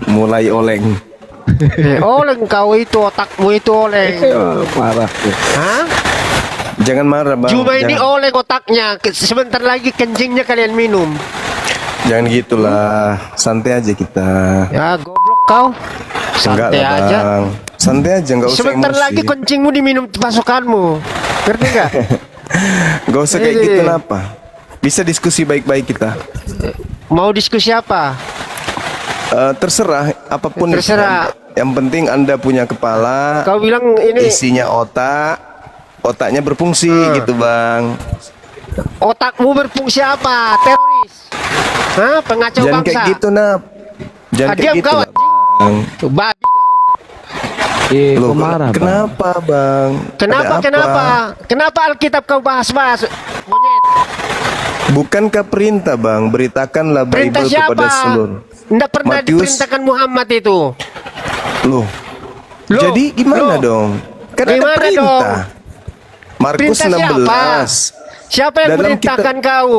Mulai oleng. Oleng kau itu, otakmu itu oleng. Marah. Hah? Jangan marah bang. Cuma ini Jangan- oleng otaknya. Sebentar lagi kencingnya kalian minum. Jangan gitulah, santai aja kita. Ya goblok kau. Enggak Santai lah, aja. Bang. Santai aja, nggak usah Sebentar emosi. lagi kencingmu diminum pasukanmu. Ngerti nggak? Nggak usah kayak Ini. gitu apa. Bisa diskusi baik-baik kita. Mau diskusi apa? Terserah apapun. Terserah. Yang penting Anda punya kepala, Kau bilang ini isinya otaknya berfungsi gitu bang. otakmu berfungsi apa? Teroris? Hah? Pengacau Jangan bangsa? kayak gitu Nap. Jangan kayak Diam gitu kau, lah, bang. Tuh, babi kau. Loh, Kok marah, Bang? kenapa bang? Kenapa? Ada apa? Kenapa? Kenapa Alkitab kau bahas-bahas? Monyet. Bukankah perintah bang? Beritakanlah Perintah Bible siapa? kepada seluruh. Tidak pernah Matius. diperintahkan Muhammad itu. Loh. Loh, Jadi gimana loh. dong? Kan ada Gimana perintah. dong? Markus Perintah siapa? 16. Siapa yang Dalam merintahkan kau?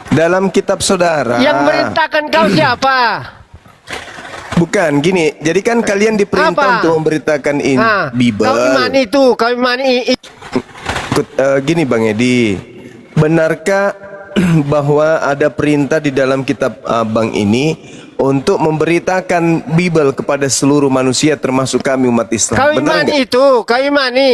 Dalam kitab saudara. Yang merintahkan kau siapa? Bukan gini. Jadi kan kalian diperintah Apa? untuk memberitakan ini Ah, Bible. kau iman itu, kau iman Gini Bang Edi. Benarkah bahwa ada perintah di dalam kitab Abang ini untuk memberitakan Bible kepada seluruh manusia termasuk kami umat Islam? kau Benar imani nggak? itu, kau imani.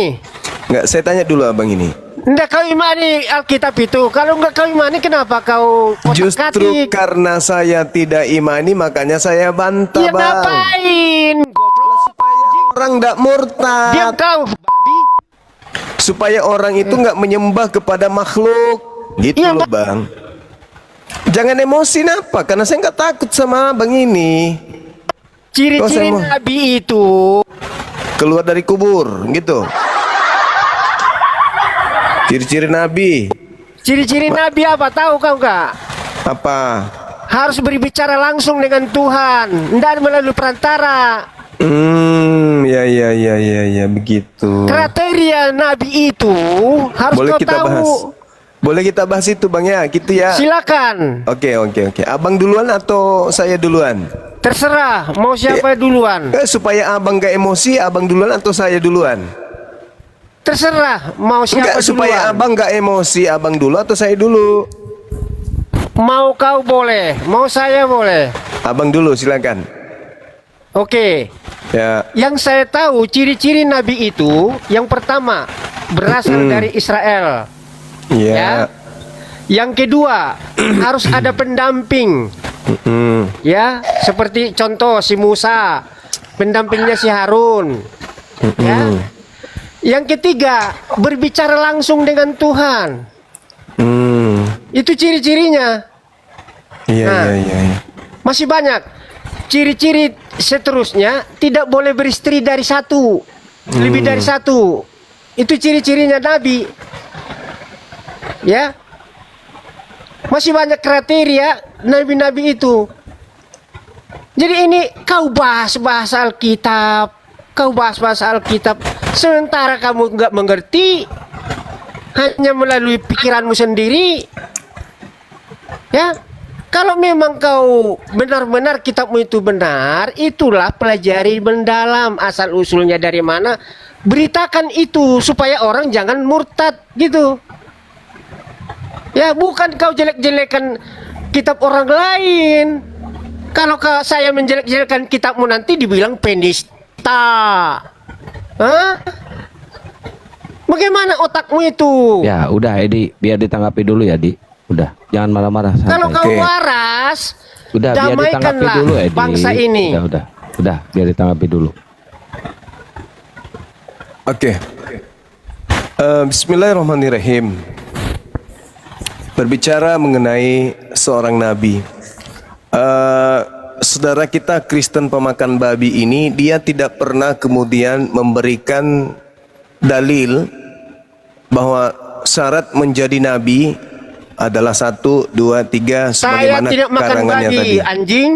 Nggak, saya tanya dulu Abang ini. Enggak kau imani Alkitab itu. Kalau enggak kau imani kenapa kau Justru otak-atik? karena saya tidak imani makanya saya bantah Ya Bang. ngapain? Goblok. Orang tidak Diam murtad. kau, babi. Supaya orang itu nggak menyembah kepada makhluk. Gitu Iya, loh Bang. Jangan emosi apa? Karena saya nggak takut sama Bang ini. Ciri-ciri Kau sama- Nabi itu Keluar dari kubur, gitu. Ciri-ciri Nabi Ciri-ciri Nabi apa? Tahu kau enggak? apa? Harus berbicara langsung dengan Tuhan, tidak melalui perantara. Ya begitu. Kriteria Nabi itu harus Boleh kau kita tahu. bahas. Boleh kita bahas itu Bang ya, gitu ya. Silakan, Oke. Abang duluan atau saya duluan? terserah mau siapa duluan. Supaya abang gak emosi, abang duluan atau saya duluan? Terserah mau siapa Enggak, supaya duluan. abang gak emosi, abang dulu atau saya dulu? Mau kau boleh, mau saya boleh. Abang dulu, silakan. Oke. Ya. Yang saya tahu ciri-ciri Nabi itu yang pertama berasal dari Israel. Ya. Ya. Yang kedua harus ada pendamping. Ya, seperti contoh si Musa, pendampingnya si Harun. Ya. Yang ketiga berbicara langsung dengan Tuhan. Itu ciri-cirinya. Nah. Iya. Masih banyak ciri-ciri seterusnya. Tidak boleh beristri dari satu, lebih dari satu. Itu ciri-cirinya Nabi. Ya, masih banyak kriteria Nabi-Nabi itu. Jadi ini kau bahas Alkitab, sementara kamu nggak mengerti, hanya melalui pikiranmu sendiri. Ya, kalau memang kau benar-benar kitabmu itu benar, itulah pelajari mendalam asal usulnya dari mana. Beritakan itu supaya orang jangan murtad gitu. Ya, bukan kau jelek-jelekan kitab orang lain. Kalau saya menjelek-jelekan kitabmu nanti dibilang penista. Hah? Bagaimana otakmu itu? Ya udah Edi, biar ditanggapi dulu ya Di. Udah, jangan marah-marah. santai. Kalau kau Oke. waras, Udah, biar ditanggapi damaikanlah dulu Edi. bangsa ini. Udah, biar ditanggapi dulu. Oke. Bismillahirrahmanirrahim. Berbicara mengenai seorang nabi. Saudara kita Kristen pemakan babi ini, dia tidak pernah kemudian memberikan dalil bahwa syarat menjadi nabi adalah 1, 2, 3 Saya sebagaimana tidak makan karangannya babi, tadi. anjing.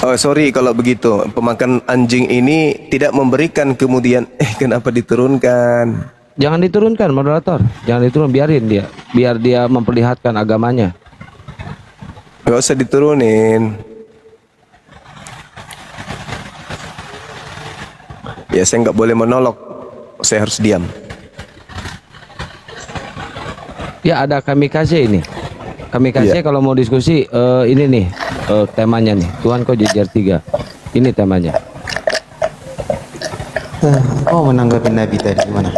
Oh sorry kalau begitu, pemakan anjing ini tidak memberikan kemudian kenapa diturunkan? Jangan diturunkan moderator, jangan diturun, biarin dia, biar dia memperlihatkan agamanya. Gak usah diturunin. Ya saya nggak boleh monolog, saya harus diam. Ya ada kamikaze ini. Kamikaze Iya. kalau mau diskusi ini nih temanya nih. Tuhan kau jejer 3. Ini temanya. Oh, menanggapi Nabi tadi gimana?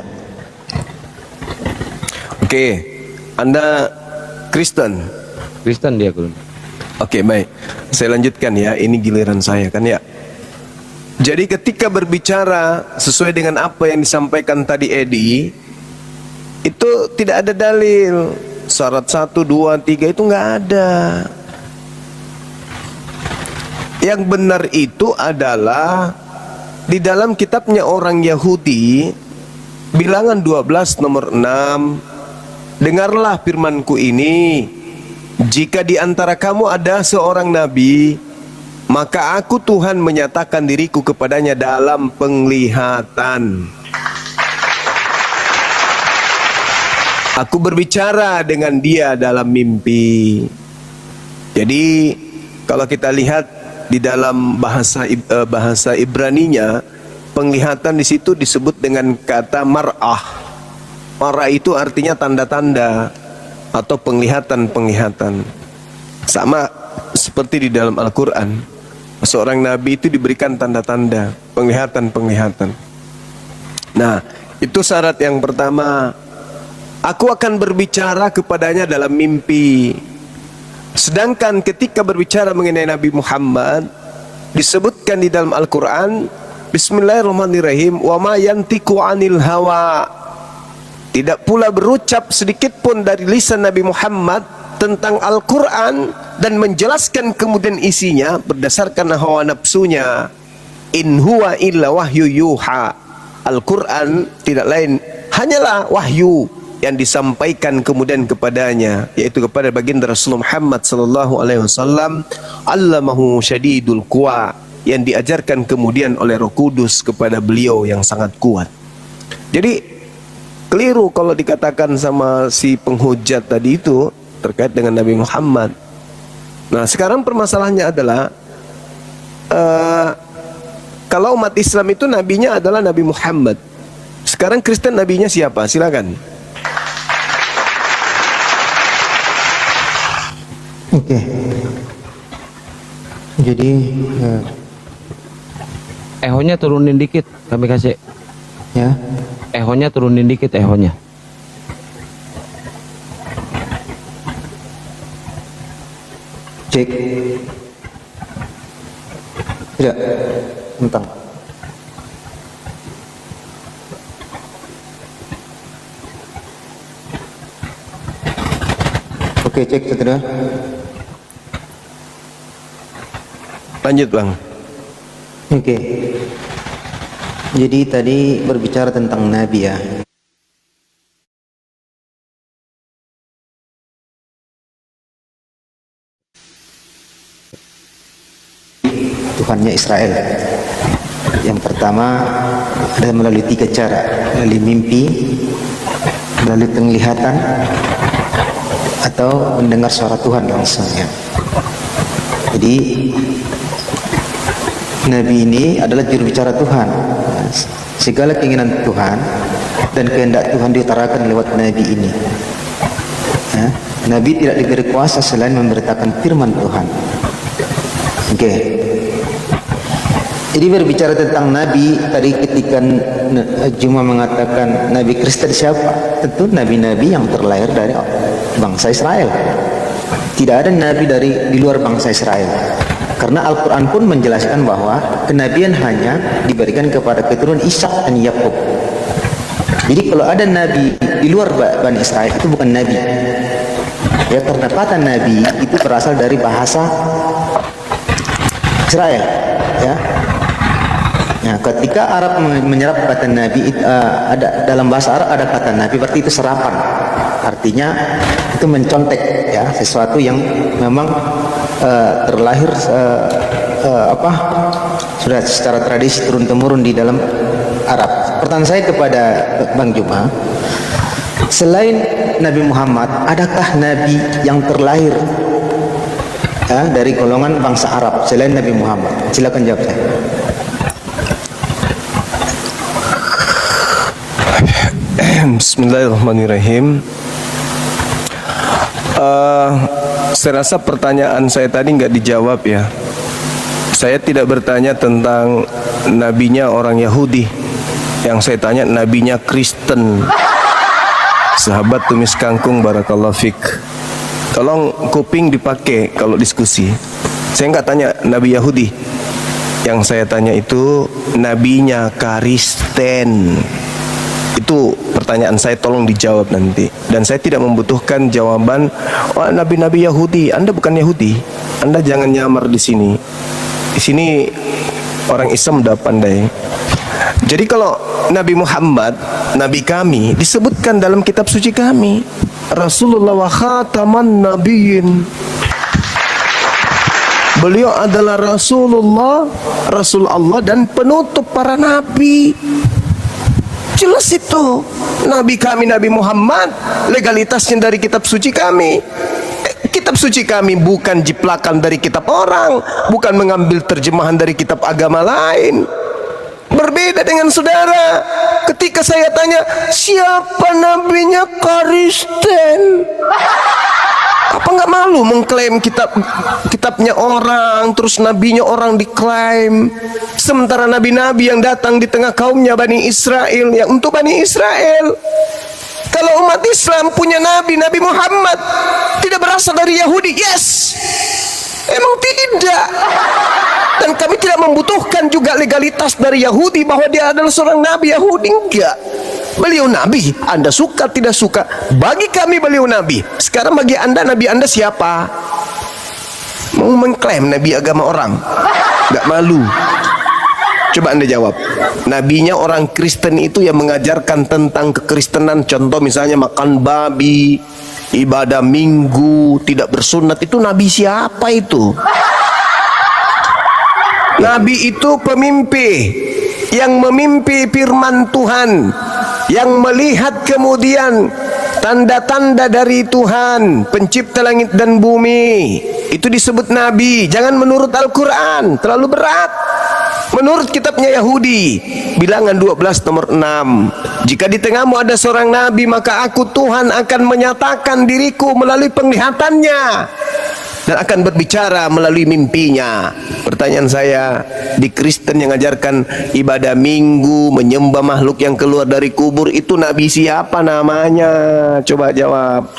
Oke, Anda Kristen. Kristen dia Guru. Oke, baik. Saya lanjutkan ya. Ini giliran saya kan ya. Jadi ketika berbicara sesuai dengan apa yang disampaikan tadi Edi, itu tidak ada dalil. Syarat 1, 2, 3 itu nggak ada. Yang benar itu adalah di dalam kitabnya orang Yahudi, bilangan 12 nomor 6, dengarlah firmanku ini, jika di antara kamu ada seorang nabi, maka aku Tuhan menyatakan diriku kepadanya dalam penglihatan. Aku berbicara dengan dia dalam mimpi. Jadi kalau kita lihat di dalam bahasa Ibraninya, penglihatan di situ disebut dengan kata mar'ah. Mar'ah itu artinya tanda-tanda atau penglihatan-penglihatan. Sama seperti di dalam Al-Quran, seorang nabi itu diberikan tanda-tanda, penglihatan-penglihatan. Nah, itu syarat yang pertama. Aku akan berbicara kepadanya dalam mimpi. Sedangkan ketika berbicara mengenai Nabi Muhammad, disebutkan di dalam Al-Quran, Bismillahirrahmanirrahim, wa ma yantiqu anil hawa. Tidak pula berucap sedikit pun dari lisan Nabi Muhammad tentang Al-Quran dan menjelaskan kemudian isinya berdasarkan hawa nafsunya. In huwa illa wahyu yuha. Al-Quran tidak lain hanyalah wahyu yang disampaikan kemudian kepadanya, yaitu kepada baginda Rasulullah Muhammad sallallahu alaihi wasallam, allamahu syadidul quwa, yang diajarkan kemudian oleh Roh Kudus kepada beliau yang sangat kuat. Jadi keliru kalau dikatakan sama si penghujat tadi itu terkait dengan Nabi Muhammad. Nah, sekarang permasalahannya adalah kalau umat Islam itu nabinya adalah Nabi Muhammad. Sekarang Kristen nabinya siapa? Silakan. Oke. Jadi Ehonya turunin dikit, kami kasih. ya, Ehonya turunin dikit, ehonya. cek. Tidak, tentang. Oke, cek sudah. Lanjut, Bang. Oke. Jadi tadi berbicara tentang Nabi ya. Tuhannya Israel. Yang pertama ada melalui 3 cara, melalui mimpi, melalui penglihatan, atau mendengar suara Tuhan langsung ya. Jadi Nabi ini adalah juru bicara Tuhan. Segala keinginan Tuhan dan kehendak Tuhan diutarakan lewat Nabi ini. Ya. Nabi tidak diberi kuasa selain memberitakan firman Tuhan. Oke. Jadi berbicara tentang Nabi tadi ketika Juma mengatakan Nabi Kristen siapa? Tentu nabi-nabi yang terlahir dari bangsa Israel. Tidak ada nabi di luar bangsa Israel. Karena Al-Quran pun menjelaskan bahwa kenabian hanya diberikan kepada keturunan Ishak dan Yakub. Jadi kalau ada nabi di luar Bani Israel itu bukan nabi. Ya, karena kata nabi itu berasal dari bahasa Israel. Ya. Nah, ketika Arab menyerap kata nabi, ada dalam bahasa Arab ada kata nabi, berarti itu serapan. Artinya itu mencontek ya, sesuatu yang memang terlahir sudah secara tradisi turun temurun di dalam Arab. Pertanyaan saya kepada Bang Juma, selain Nabi Muhammad, adakah nabi yang terlahir dari golongan bangsa Arab selain Nabi Muhammad? Silakan jawab saya. Bismillahirrahmanirrahim. Saya rasa pertanyaan saya tadi nggak dijawab ya. Saya tidak bertanya tentang nabinya orang Yahudi. Yang saya tanya nabinya Kristen. Sahabat tumis kangkung, barakallahu fik. Tolong kuping dipakai kalau diskusi. Saya nggak tanya nabi Yahudi. Yang saya tanya itu nabinya Kristen. Itu pertanyaan saya, tolong dijawab nanti. Dan saya tidak membutuhkan jawaban, oh nabi-nabi Yahudi. Anda bukan Yahudi. Anda jangan nyamar di sini. Di sini orang Islam udah pandai. Jadi kalau Nabi Muhammad, Nabi kami, disebutkan dalam kitab suci kami, Rasulullah wa khataman nabiyyin. Beliau adalah Rasulullah, Rasul Allah dan penutup para nabi. Jelas itu. Nabi kami, Nabi Muhammad, legalitasnya dari kitab suci kami. Kitab suci kami bukan jiplakan dari kitab orang, bukan mengambil terjemahan dari kitab agama lain. Berbeda dengan saudara. Ketika saya tanya, siapa nabinya Kristen? Apa nggak malu mengklaim kitabnya orang, terus nabinya orang diklaim? Sementara nabi-nabi yang datang di tengah kaumnya Bani Israel, yang untuk Bani Israel. Kalau umat Islam punya nabi, Nabi Muhammad tidak berasal dari Yahudi, yes. Emang tidak. Dan kami tidak membutuhkan juga legalitas dari Yahudi bahwa dia adalah seorang nabi Yahudi, enggak. Beliau nabi, Anda suka tidak suka, bagi kami beliau nabi. Sekarang bagi Anda, nabi Anda siapa? Mau mengklaim nabi agama orang, enggak malu? Coba Anda jawab. Nabinya orang Kristen itu yang mengajarkan tentang kekristenan, contoh misalnya makan babi, ibadah minggu, tidak bersunat, itu nabi siapa itu? Nabi itu pemimpi yang memimpi firman Tuhan, yang melihat kemudian tanda-tanda dari Tuhan, pencipta langit dan bumi. Itu disebut nabi. Jangan menurut Al-Quran, terlalu berat. Menurut kitabnya Yahudi, bilangan 12 nomor 6, jika di tengahmu ada seorang nabi, maka aku Tuhan akan menyatakan diriku melalui penglihatannya dan akan berbicara melalui mimpinya. Pertanyaan saya, di Kristen yang mengajarkan ibadah minggu, menyembah makhluk yang keluar dari kubur, itu nabi siapa namanya? Coba jawab.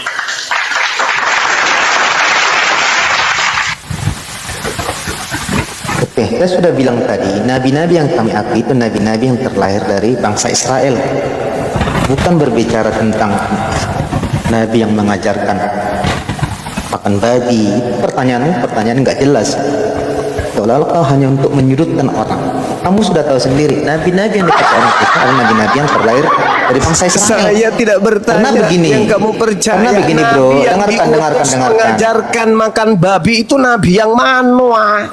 Oke, saya sudah bilang tadi, nabi-nabi yang kami akui itu nabi-nabi yang terlahir dari bangsa Israel. Bukan berbicara tentang nabi yang mengajarkan makan babi. Pertanyaan nggak jelas. Seolah-olah kau hanya untuk menyudutkan orang. Kamu sudah tahu sendiri, nabi-nabi yang dipakai orang kita adalah nabi-nabi yang terlahir dari bangsa Israel. Saya tidak bertanya. Karena begini, yang kamu percaya. karena begini bro, dengarkan. Mengajarkan makan babi itu nabi yang mana?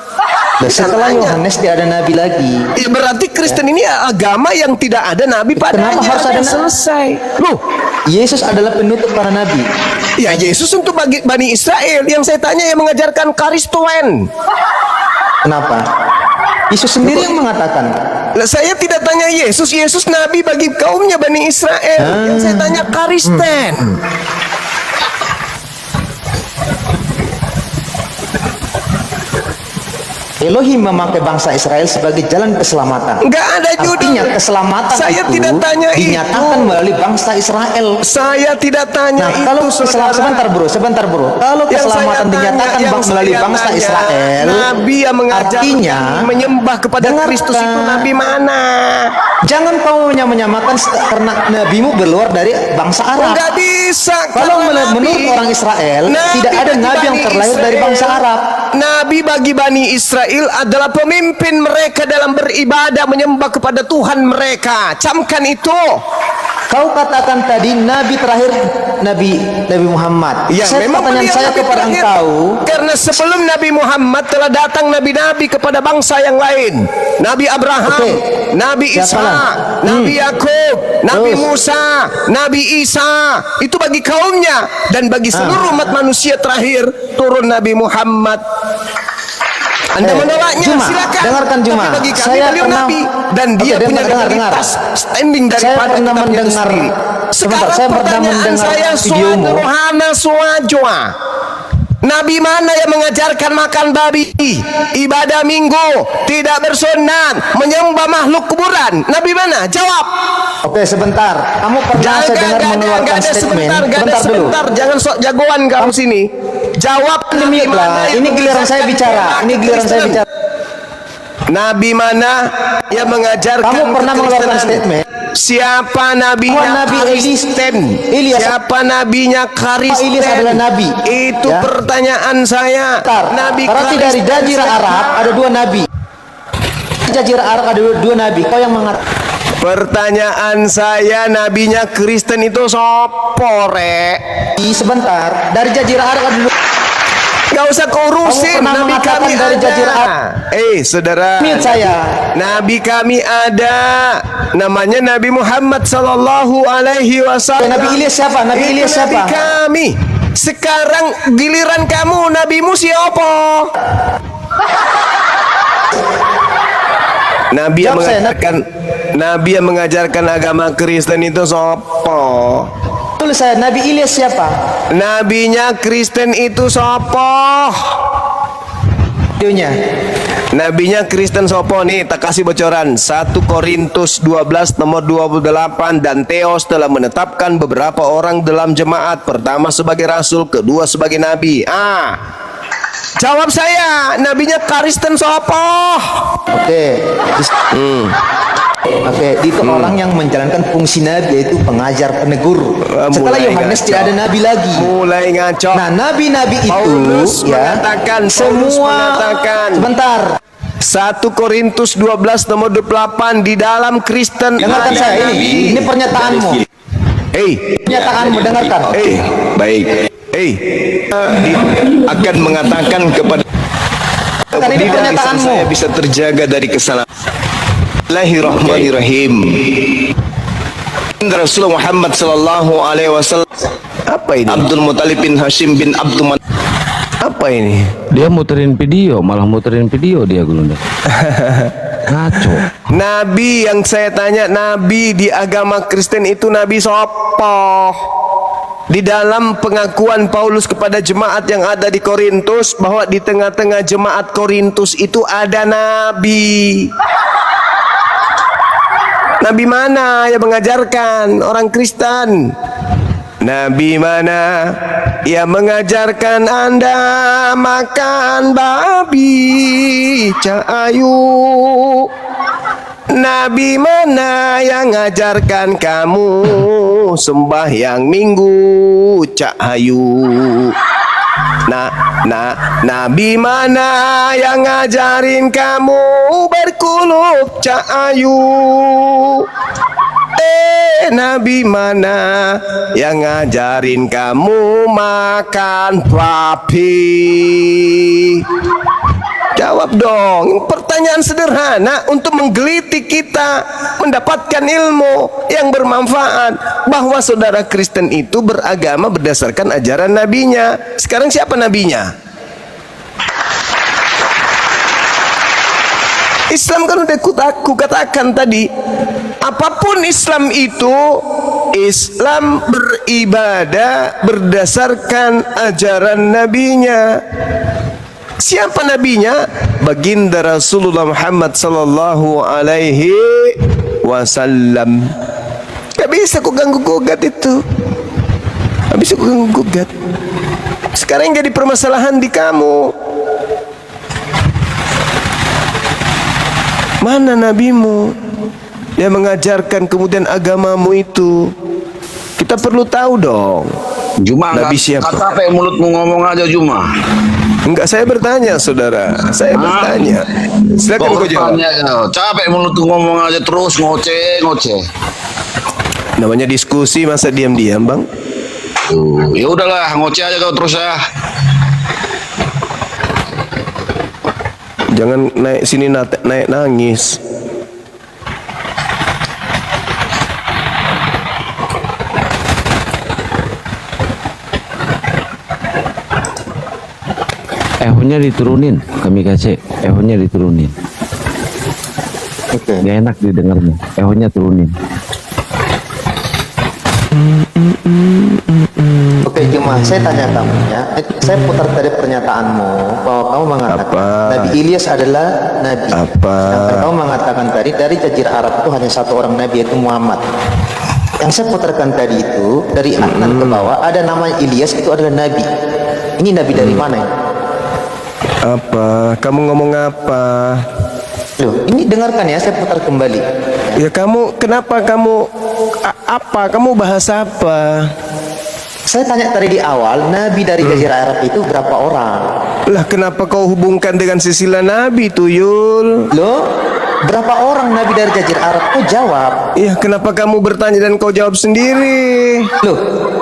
Dan setelah Yohanes tidak ada nabi lagi. Ya, berarti Kristen ini agama yang tidak ada nabi padanya. Kenapa harus ada nabi? Selesai. Loh, Yesus adalah penutup para nabi. ya Yesus untuk bagi Bani Israel. Yang saya tanya yang mengajarkan Kristen. Kenapa? Yesus sendiri yang mengatakan. Lah, saya tidak tanya Yesus. Yesus nabi bagi kaumnya Bani Israel. Yang saya tanya Kristen. Elohim memakai bangsa Israel sebagai jalan keselamatan. Enggak ada judul. Artinya keselamatan Saya itu tidak tanya dinyatakan itu. melalui bangsa Israel. Saya tidak tanya Nah, itu. kalau saudara. sebentar bro. Kalau Yang keselamatan saya dinyatakan tanya, yang melalui saya bangsa tanya, Israel, nabi yang mengajar artinya menyembah kepada dengarkan. Kristus itu nabi mana? Jangan kau menyamakan karena nabimu berluar dari bangsa Arab. Enggak bisa. Kalau karena menurut orang Israel, tidak ada bagi nabi yang Bani terlahir dari Israel. bangsa Arab. Nabi bagi Bani Israel adalah pemimpin mereka dalam beribadah menyembah kepada Tuhan mereka. Camkan itu. Kau katakan tadi nabi terakhir Nabi Muhammad. Ya, memang Pertanyaan beliau saya nabi kepada terakhir. engkau, Karena sebelum Nabi Muhammad telah datang nabi-nabi kepada bangsa yang lain. Nabi Abraham, Oke. Nabi Siapa Ishak, lah? Nabi Yakub, Nabi Terus. Musa, Nabi Isa. Itu bagi kaumnya, dan bagi seluruh umat manusia terakhir turun Nabi Muhammad. Anda menolaknya, Juma, silakan. dengarkan Juma. Tapi bagi kami Saya beliau pernah- Nabi dan Oke, dia punya dengar. legalitas standing Saya daripada pernah kitabnya itu mendengar- sendiri. sebentar, Sekarang saya pernah pertanyaan mendengar saya videomu. Rohana Suwajwa. Nabi mana yang mengajarkan makan babi, ibadah minggu, tidak bersunat, menyembah makhluk kuburan? Nabi mana? Jawab. Oke, sebentar. Kamu pernah saya dengar mengeluarkan statement. sebentar, Dulu. jangan sok jagoan kamu sini. Jawab Nabi Demi lah. mana yang Ini giliran saya mengajarkan bicara. Ini giliran saya Kristen? bicara. Nabi mana yang mengajarkan Kamu pernah mengeluarkan kekristenan? statement? Siapa nabinya Nabi Kristen? Ilyas. Siapa nabinya Kristen? Ilyas adalah nabi. Itu Ya. pertanyaan saya. Bentar. Nabi Berarti dari Kristen Jazirah siapa? Arab ada 2 nabi. Jazirah Arab ada 2 nabi. Kau yang mengatakan Pertanyaan saya, nabinya Kristen itu sopo, Rek? sebentar. Dari Jazirah Arab ada 2. Gak usah kau urusin, Kamu pernah nabi mengatakan kami dari ada. Jazirah Arab? Saudara, Mute saya. nabi kami ada, namanya Nabi Muhammad sallallahu alaihi wasallam. Nabi Ilyas siapa? Nabi Itu Ilyas nabi siapa? kami. Sekarang giliran kamu, nabimu siapa? Nabi yang Jawab saya, mengajarkan Nabi yang mengajarkan agama Kristen itu sopo? Tulis saya, Nabi Ilyas siapa? Nabinya Kristen itu sopo? Videonya. Nabinya Kristen sopo nih, tak kasih bocoran. 1 Korintus 12 nomor 28, dan Theos telah menetapkan beberapa orang dalam jemaat, pertama sebagai rasul, kedua sebagai nabi. Jawab saya, nabinya Kristen sopo? Oke. Oke, itu orang yang menjalankan fungsi nabi, yaitu pengajar, penegur. Setelah Mulai Yohanes ngaco. tidak ada nabi lagi. Mulai ngaco. Nah, nabi-nabi itu Paulus ya mengatakan, sebentar. 1 Korintus 12 nomor 28, di dalam Kristen Dengarkan ada saya nabi. ini pernyataanmu. Pernyataanmu, dengarkan. Baik. Akan mengatakan kepada Kan ini lisan pernyataanmu. saya bisa terjaga dari kesalahan. Bismillahirrahmanirrahim. Rasulullah Muhammad sallallahu alaihi wasallam. Apa ini? Abdul Muthalib bin Hashim bin Abdul Manaf. Apa ini? Dia muterin video, malah muterin video dia Gulunda. Ngaco. Nabi yang saya tanya, nabi di agama Kristen itu nabi sopo? Di dalam pengakuan Paulus kepada jemaat yang ada di Korintus, bahwa di tengah-tengah jemaat Korintus itu ada nabi. Nabi mana yang mengajarkan orang Kristen? Nabi mana yang mengajarkan Anda makan babi? Cahayu. Nabi mana yang ngajarkan kamu sembahyang minggu? Cahayu. Nabi mana yang ngajarin kamu berkulub? Cahayu. Nabi mana yang ngajarin kamu makan babi? Jawab dong. Pertanyaan sederhana untuk menggelitik kita mendapatkan ilmu yang bermanfaat, bahwa saudara Kristen itu beragama berdasarkan ajaran nabinya. Sekarang siapa nabinya? Islam kan udah aku katakan tadi, apapun Islam itu, Islam beribadah berdasarkan ajaran nabinya. Siapa nabinya? Baginda Rasulullah Muhammad sallallahu alaihi wasallam. Gak bisa ku ganggu gugat itu. Gak bisa ku ganggu gugat. Sekarang yang jadi permasalahan di kamu, mana nabimu yang mengajarkan kemudian agamamu itu? Kita perlu tahu dong. Juma, Nabi siapa? kata apa mulutmu ngomong aja Juma. Enggak, saya bertanya saudara. Saya bertanya. Silakan kau jawab. Capek mulutmu ngomong aja terus ngoceh. Namanya diskusi, masa diam-diam, Bang? Ya udahlah, ngoceh aja kau terus ya. Jangan naik sini naik nangis. Ehnya diturunin kami kasih. ehonya diturunin. Oke. Nggak enak didengarnya, ehonya turunin. Oke, cuma saya tanya kamu ya. Saya putar tadi pernyataanmu bahwa kamu mengatakan Apa? Nabi Ilyas adalah nabi. Apa? Sedangkan kamu mengatakan tadi dari Jazirah Arab itu hanya satu orang nabi, yaitu Muhammad. Yang saya putarkan tadi itu dari Adnan ke bawah ada nama Ilyas, itu adalah nabi. Ini nabi dari mana ini? Apa? Kamu ngomong apa? Loh, ini dengarkan ya, saya putar kembali. Ya kamu, kenapa kamu apa? Kamu bahas apa? Saya tanya tadi di awal, nabi dari Jazirah Arab itu berapa orang? Lah kenapa kau hubungkan dengan silsilah Nabi Tuyul? Loh, berapa orang nabi dari Jazirah Arab? Kau jawab. Ya kenapa kamu bertanya dan kau jawab sendiri? Loh,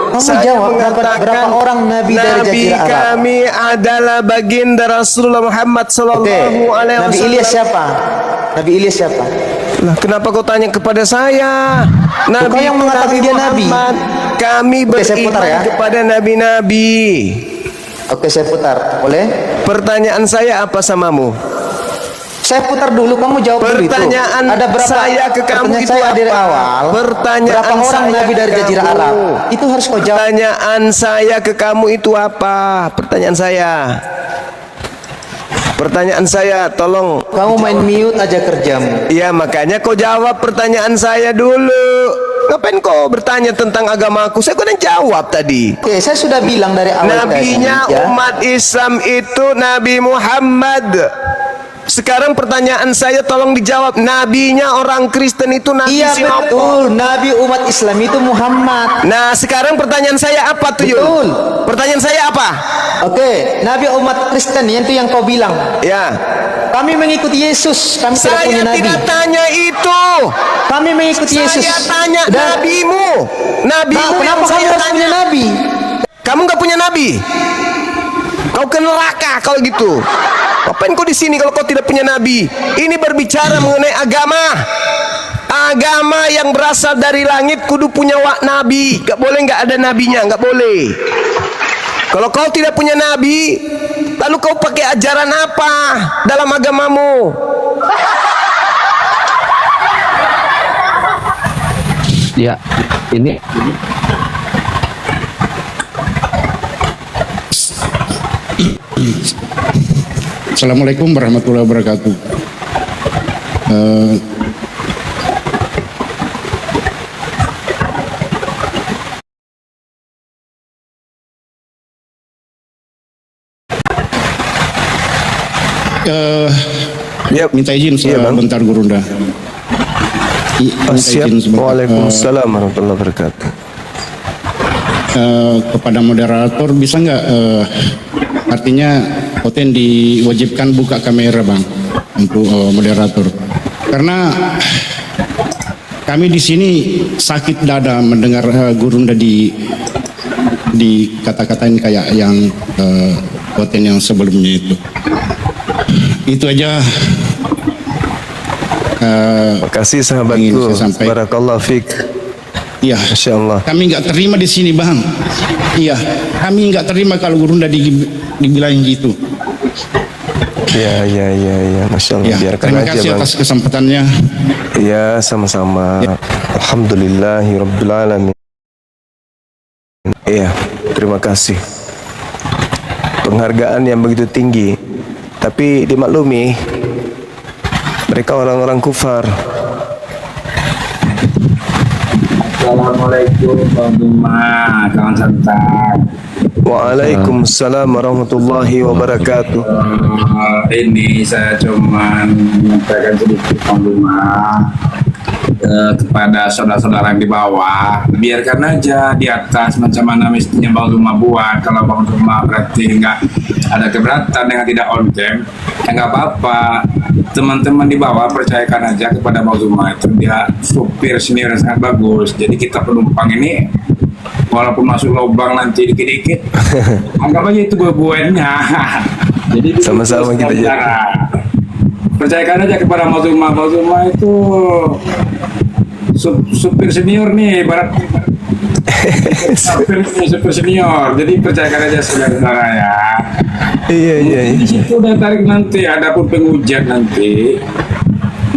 kamu Saya jawab mengatakan berapa orang nabi dari Nabi Jazirah Arab? kami adalah baginda Rasulullah Muhammad Oke, sallallahu alaihi Nabi wasallam. Ilyas siapa? Nabi Ilyas siapa? Lah kenapa kau tanya kepada saya? Kau yang mengatakan dia nabi. Muhammad. Kami Oke, saya beriman putar ya. kepada nabi-nabi. Oke, saya putar. Boleh? Pertanyaan saya apa samamu? Saya putar dulu, kamu jawab dulu itu. Pertanyaan Ada berapa? saya ke kamu Pertanyaan itu saya dari apa? awal. Pertanyaan berapa orang saya nabi dari ke Jazirah kamu. Arab? Itu harus kau jawab. Pertanyaan saya ke kamu itu apa? Pertanyaan saya. Pertanyaan saya, tolong. Kamu main mute aja kerjamu. Ya makanya kau jawab pertanyaan saya dulu. Ngapain kau bertanya tentang agamaku? Saya kan jawab tadi. Oke, saya sudah bilang dari awal Nabinya tadi, ya. umat Islam itu Nabi Muhammad. Sekarang pertanyaan saya tolong dijawab. Nabinya orang Kristen itu Nabi Iya siapa? betul, Nabi umat Islam itu Muhammad. Nah sekarang pertanyaan saya apa tuh Yul? Betul. Pertanyaan saya apa? Oke, Nabi umat Kristen itu yang kau bilang. Ya, Kami mengikuti Yesus, kami tidak saya punya nabi. tidak tanya itu. Kami mengikuti Yesus. Saya tanya Dan- nabimu. Nabimu Nah, yang kenapa kamu saya harus tanya. punya nabi? Kamu nggak punya nabi? Kau ke neraka kalau gitu. Ngapain kau di sini kalau kau tidak punya nabi? Ini berbicara mengenai agama. Agama yang berasal dari langit kudu punya nabi. Gak boleh nggak ada nabinya, nggak boleh. Kalau kau tidak punya nabi, lalu kau pakai ajaran apa dalam agamamu? Ya, ini Assalamualaikum warahmatullahi wabarakatuh. Yap. Minta izin Iya, Bang. sebentar Gurunda. Minta Siap. izin sebentar. Waalaikumsalam warahmatullahi wabarakatuh. Kepada moderator bisa nggak artinya Oten diwajibkan buka kamera Bang untuk moderator karena kami di sini sakit dada mendengar Gurunda di kata-katain kayak yang Oten yang sebelumnya itu aja. Makasih Ingin sahabatku. saya sampaikan. Barakallahu fiik. Iya, Masya Allah. kami nggak terima di sini Bang. Iya, kami nggak terima kalau Gurunda dibilang gitu. Ya, Masya Allah. Ya, Biarkan terima aja kasih Bang. atas kesempatannya. Ya, sama-sama. Alhamdulillahi Rabbil Alamin. Iya, terima kasih. Penghargaan yang begitu tinggi. Tapi dimaklumi, mereka orang-orang kufar. Assalamualaikum Bang Duma, kawan santai. Waalaikumsalam warahmatullahi wabarakatuh. Ini saya cuma menyampaikan sedikit Bang Duma kepada saudara-saudara yang di bawah. Biarkan aja di atas macam mana mestinya Bang Duma buat. Kalau Bang Duma berarti nggak ada keberatan dengan tidak on cam, ya nggak apa-apa. Teman-teman di bawah percayakan aja kepada Bang Duma, itu dia supir senior yang sangat bagus. Jadi kita penumpang ini walaupun masuk lubang nanti dikit-dikit anggap aja itu buah-buahnya. Jadi Sama-sama kita jadi. percayakan aja kepada Bang Duma. Bang Duma itu supir senior nih, ibarat supir senior. Jadi percayakan aja saudara ya. Iya. Di situ udah tarik nanti, ada pun penghujat nanti.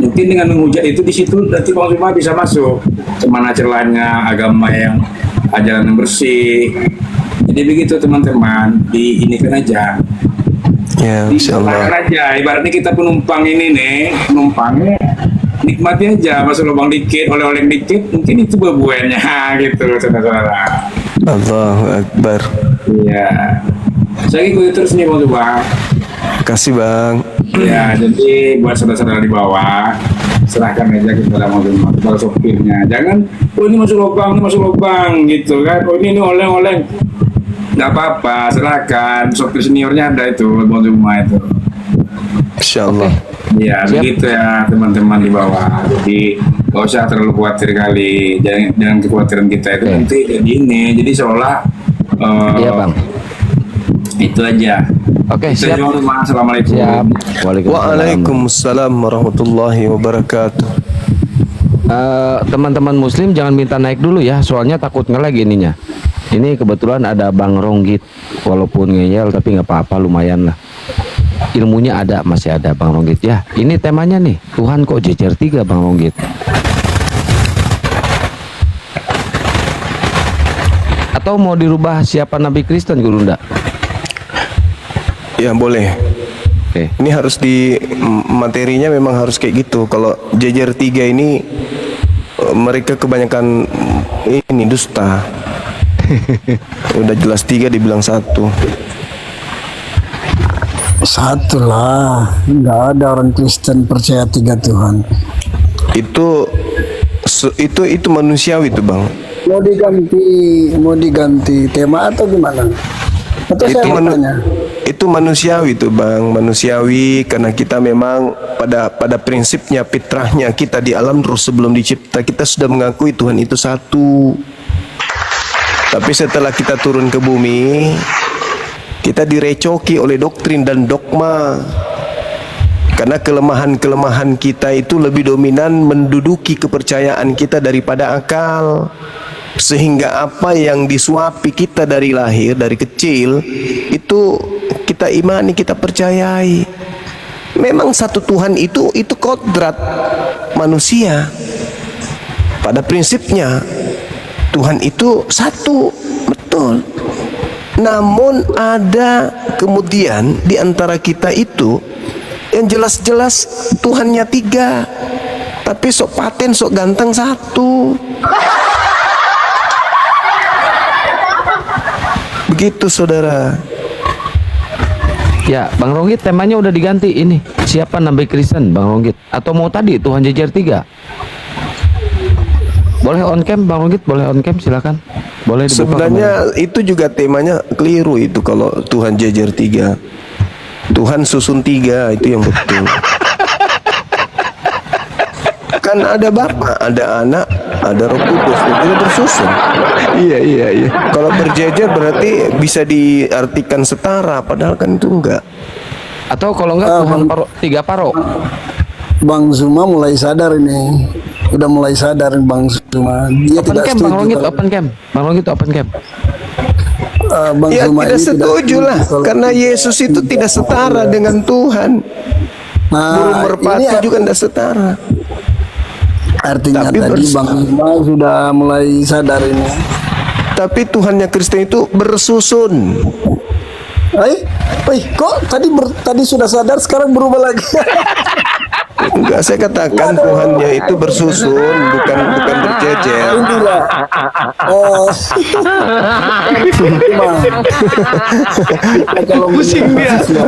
Mungkin dengan menghujat itu di situ nanti Bang Zuma bisa masuk kemana celahnya agama yang ajaran yang bersih. Jadi begitu teman-teman, diinikan aja. Ya, insyaallah. Diserahkan aja. Ibaratnya kita penumpang ini nih, penumpangnya nikmati aja, masuk lubang dikit, oleh-oleh dikit, mungkin itu bebuennya gitu, saudara-saudara. Allahu Akbar. Iya. Saya ikuti terus nih Bang Zuma. Makasih Bang. Ya, jadi buat saudara-saudara di bawah, serahkan aja kepada mobil, kepada sopirnya. Jangan, oh ini masuk lubang gitu kan. Oh ini oleng-oleng. Nggak apa-apa, serahkan. Sopir seniornya ada itu, mobil rumah itu. Insyaallah. Ya, begitu ya teman-teman di bawah. Jadi nggak usah terlalu khawatir kali. Jangan kekhawatiran kita itu nanti jadi ini. Jadi seolah Iya Bang. itu aja. Oke, Itu siap. aja, Bang. Assalamualaikum. Siap. Waalaikumsalam warahmatullahi wabarakatuh. Teman-teman muslim jangan minta naik dulu ya, soalnya takut ngelag ininya. Ini kebetulan ada Bang Ronggit, walaupun ngeyel tapi nggak apa-apa, lumayan lah. Ilmunya ada, masih ada Bang Ronggit ya. Ini temanya nih, Tuhan kok jejer 3 Bang Ronggit. Atau mau dirubah siapa Nabi Kristen Gurunda? Ya boleh. Oke. Ini harus di materinya memang harus kayak gitu. Kalau jejer 3 ini mereka kebanyakan ini dusta. Udah jelas 3 dibilang 1. Satu lah, nggak ada orang Kristen percaya 3 Tuhan. Itu manusiawi itu Bang. Mau diganti tema atau gimana? Atau saya mau tanya? Itu manusiawi tuh Bang, manusiawi karena kita memang pada prinsipnya, fitrahnya kita di alam roh sebelum dicipta kita sudah mengakui Tuhan itu satu. Tapi setelah kita turun ke bumi, kita direcoki oleh doktrin dan dogma. Karena kelemahan-kelemahan kita itu lebih dominan menduduki kepercayaan kita daripada akal. Sehingga apa yang disuapi kita dari lahir, dari kecil, itu kita imani, kita percayai. Memang satu Tuhan itu kodrat manusia. Pada prinsipnya Tuhan itu satu, betul. Namun ada kemudian di antara kita itu yang jelas-jelas Tuhannya 3, tapi sok paten, sok ganteng 1. Begitu saudara. Ya, Bang Ronggit temanya udah diganti ini. Siapa Nabi Kristen Bang Ronggit? Atau mau tadi Tuhan jejer 3? Boleh on cam Bang Ronggit, boleh on cam silakan. Boleh dibuka Sebenarnya itu juga temanya keliru itu kalau Tuhan jejer 3. Tuhan susun 3 itu yang betul. Kan ada Bapa, ada Anak, ada Roh Kudus, itu bersusun. Iya. Kalau berjejer berarti bisa diartikan setara, padahal kan itu enggak. Atau kalau enggak Tuhan 3 paro. Bang Zuma mulai sadar ini. Udah mulai sadar Bang Zuma. Dia Open tidak cam setuju. Bang Ronggit, open cam. Bang Ronggit open cam. Bang Ya Zuma tidak ini setuju lah, setuju. karena Yesus itu tidak setara dengan Tuhan. Burung Nah, merpati ini juga tidak setara. artinya Tapi tadi Bang Zuma sudah mulai sadar ini. Tapi Tuhannya Kristen itu bersusun. Kok tadi sudah sadar sekarang berubah lagi? Enggak, saya katakan Tuhannya itu bersusun, bukan berjejer. Inilah.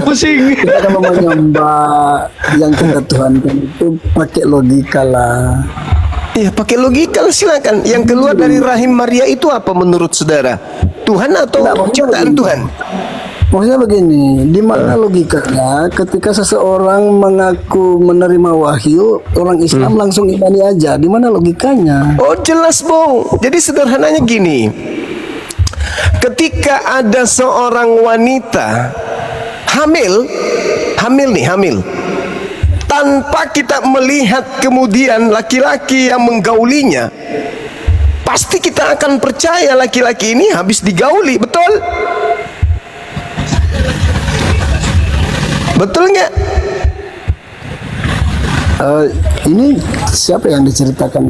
Pusing. Kita kalau menyembah yang kita Tuhankan itu pakai logika lah. Iya, pakai logika lah, silakan. Yang keluar dari rahim Maria itu apa menurut saudara? Tuhan atau ciptaan Tuhan? Maksudnya begini, di mana logikanya ketika seseorang mengaku menerima wahyu, orang Islam langsung imani aja? Di mana logikanya? Oh jelas Bung. Jadi sederhananya gini. Ketika ada seorang wanita hamil. Tanpa kita melihat kemudian laki-laki yang menggaulinya, pasti kita akan percaya laki-laki ini habis digauli, betul? Betul nggak? Ini siapa yang diceritakan?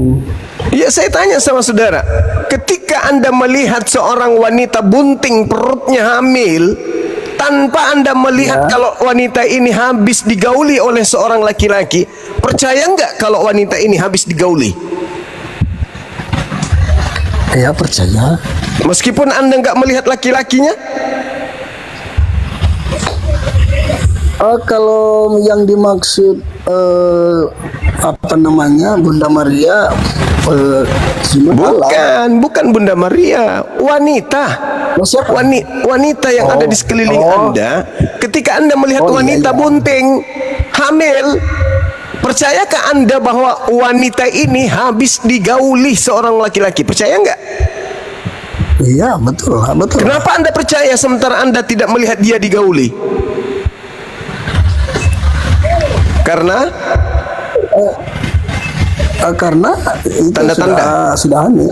Ya, saya tanya sama saudara, ketika Anda melihat seorang wanita bunting perutnya hamil, tanpa Anda melihat kalau wanita ini habis digauli oleh seorang laki-laki, percaya nggak kalau wanita ini habis digauli? Ya, percaya. Meskipun Anda nggak melihat laki-lakinya? Kalau yang dimaksud apa namanya Bunda Maria, Bukan Bunda Maria, wanita. Oh, siapa? Wanita yang ada di sekeliling Anda. Ketika Anda melihat wanita bunting hamil, percayakah Anda bahwa wanita ini habis digauli seorang laki-laki? Percaya nggak? Iya, betul. Kenapa Anda percaya sementara Anda tidak melihat dia digauli? Karena itu tanda-tanda. sudah aneh.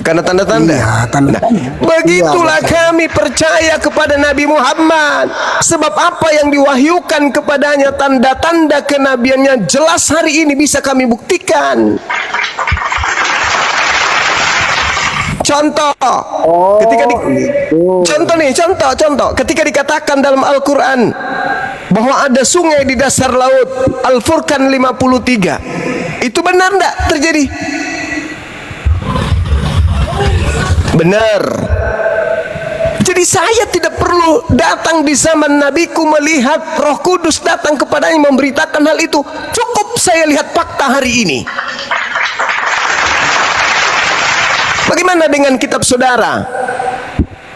Karena tanda-tanda. Iya, tanda-tanda. Begitulah Iya, kami percaya kepada Nabi Muhammad. Sebab apa yang diwahyukan kepadanya, tanda-tanda kenabiannya jelas hari ini bisa kami buktikan. Contoh, contoh, ketika dikatakan dalam Al-Quran bahwa ada sungai di dasar laut, Al-Furqan 53, itu benar enggak terjadi? Benar. Jadi saya tidak perlu datang di zaman Nabiku melihat Roh Kudus datang kepadanya memberitakan hal itu. Cukup saya lihat fakta hari ini. Bagaimana dengan kitab saudara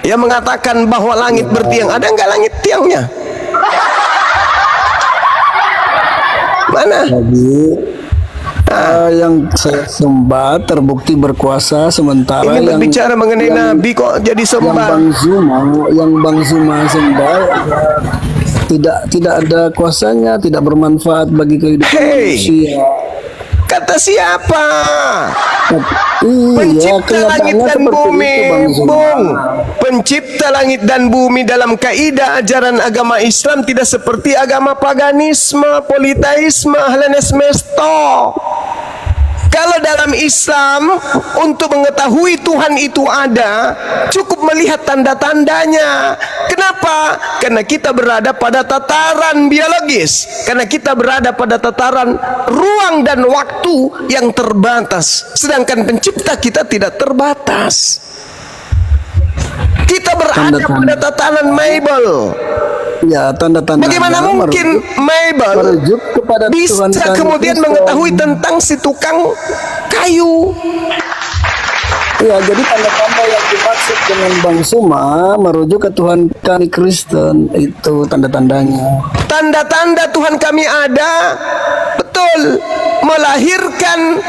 yang mengatakan bahwa langit bertiang? Ada enggak langit tiangnya? Mana? Jadi yang saya sembah terbukti berkuasa, sementara Ini yang berbicara mengenai Nabi kok jadi sembah. yang Bang Zuma sembah tidak ada kuasanya, tidak bermanfaat bagi kehidupan manusia. Kata siapa? Iya, Pencipta langit kenyataannya dan seperti bumi, itu, Bang Zuma. Bung. Pencipta langit dan bumi dalam kaidah ajaran agama Islam tidak seperti agama paganisme, politeisme, Hellenismesto. Kalau dalam Islam, untuk mengetahui Tuhan itu ada, cukup melihat tanda-tandanya. Kenapa? Karena kita berada pada tataran biologis. Karena kita berada pada tataran ruang dan waktu yang terbatas. Sedangkan pencipta kita tidak terbatas. Kita berada pada tatanan Mabel. Ya, tanda-tanda. Bagaimana mungkin Mabel merujuk kepada Tuhan bisa kami kemudian Kristen. mengetahui tentang si tukang kayu? Ya, jadi tanda-tanda yang dimaksud dengan Bang Zuma merujuk ke Tuhan kami Kristen, itu tanda-tandanya. Tanda-tanda Tuhan kami ada, betul, melahirkan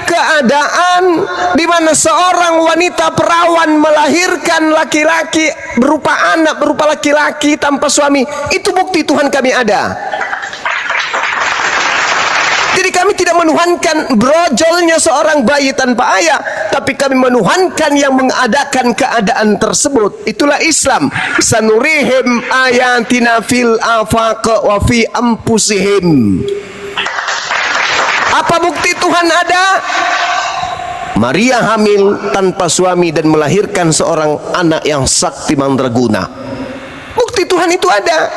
keadaan di mana seorang wanita perawan melahirkan laki-laki berupa anak, berupa laki-laki tanpa suami. Itu bukti Tuhan kami ada. Jadi kami tidak menuhankan brojolnya seorang bayi tanpa ayah, tapi kami menuhankan yang mengadakan keadaan tersebut. Itulah Islam. Sanurihim ayatina fil afaq wa fi anfusihim. Apa bukti Tuhan ada? Maria hamil tanpa suami dan melahirkan seorang anak yang sakti mandraguna. Bukti Tuhan itu ada.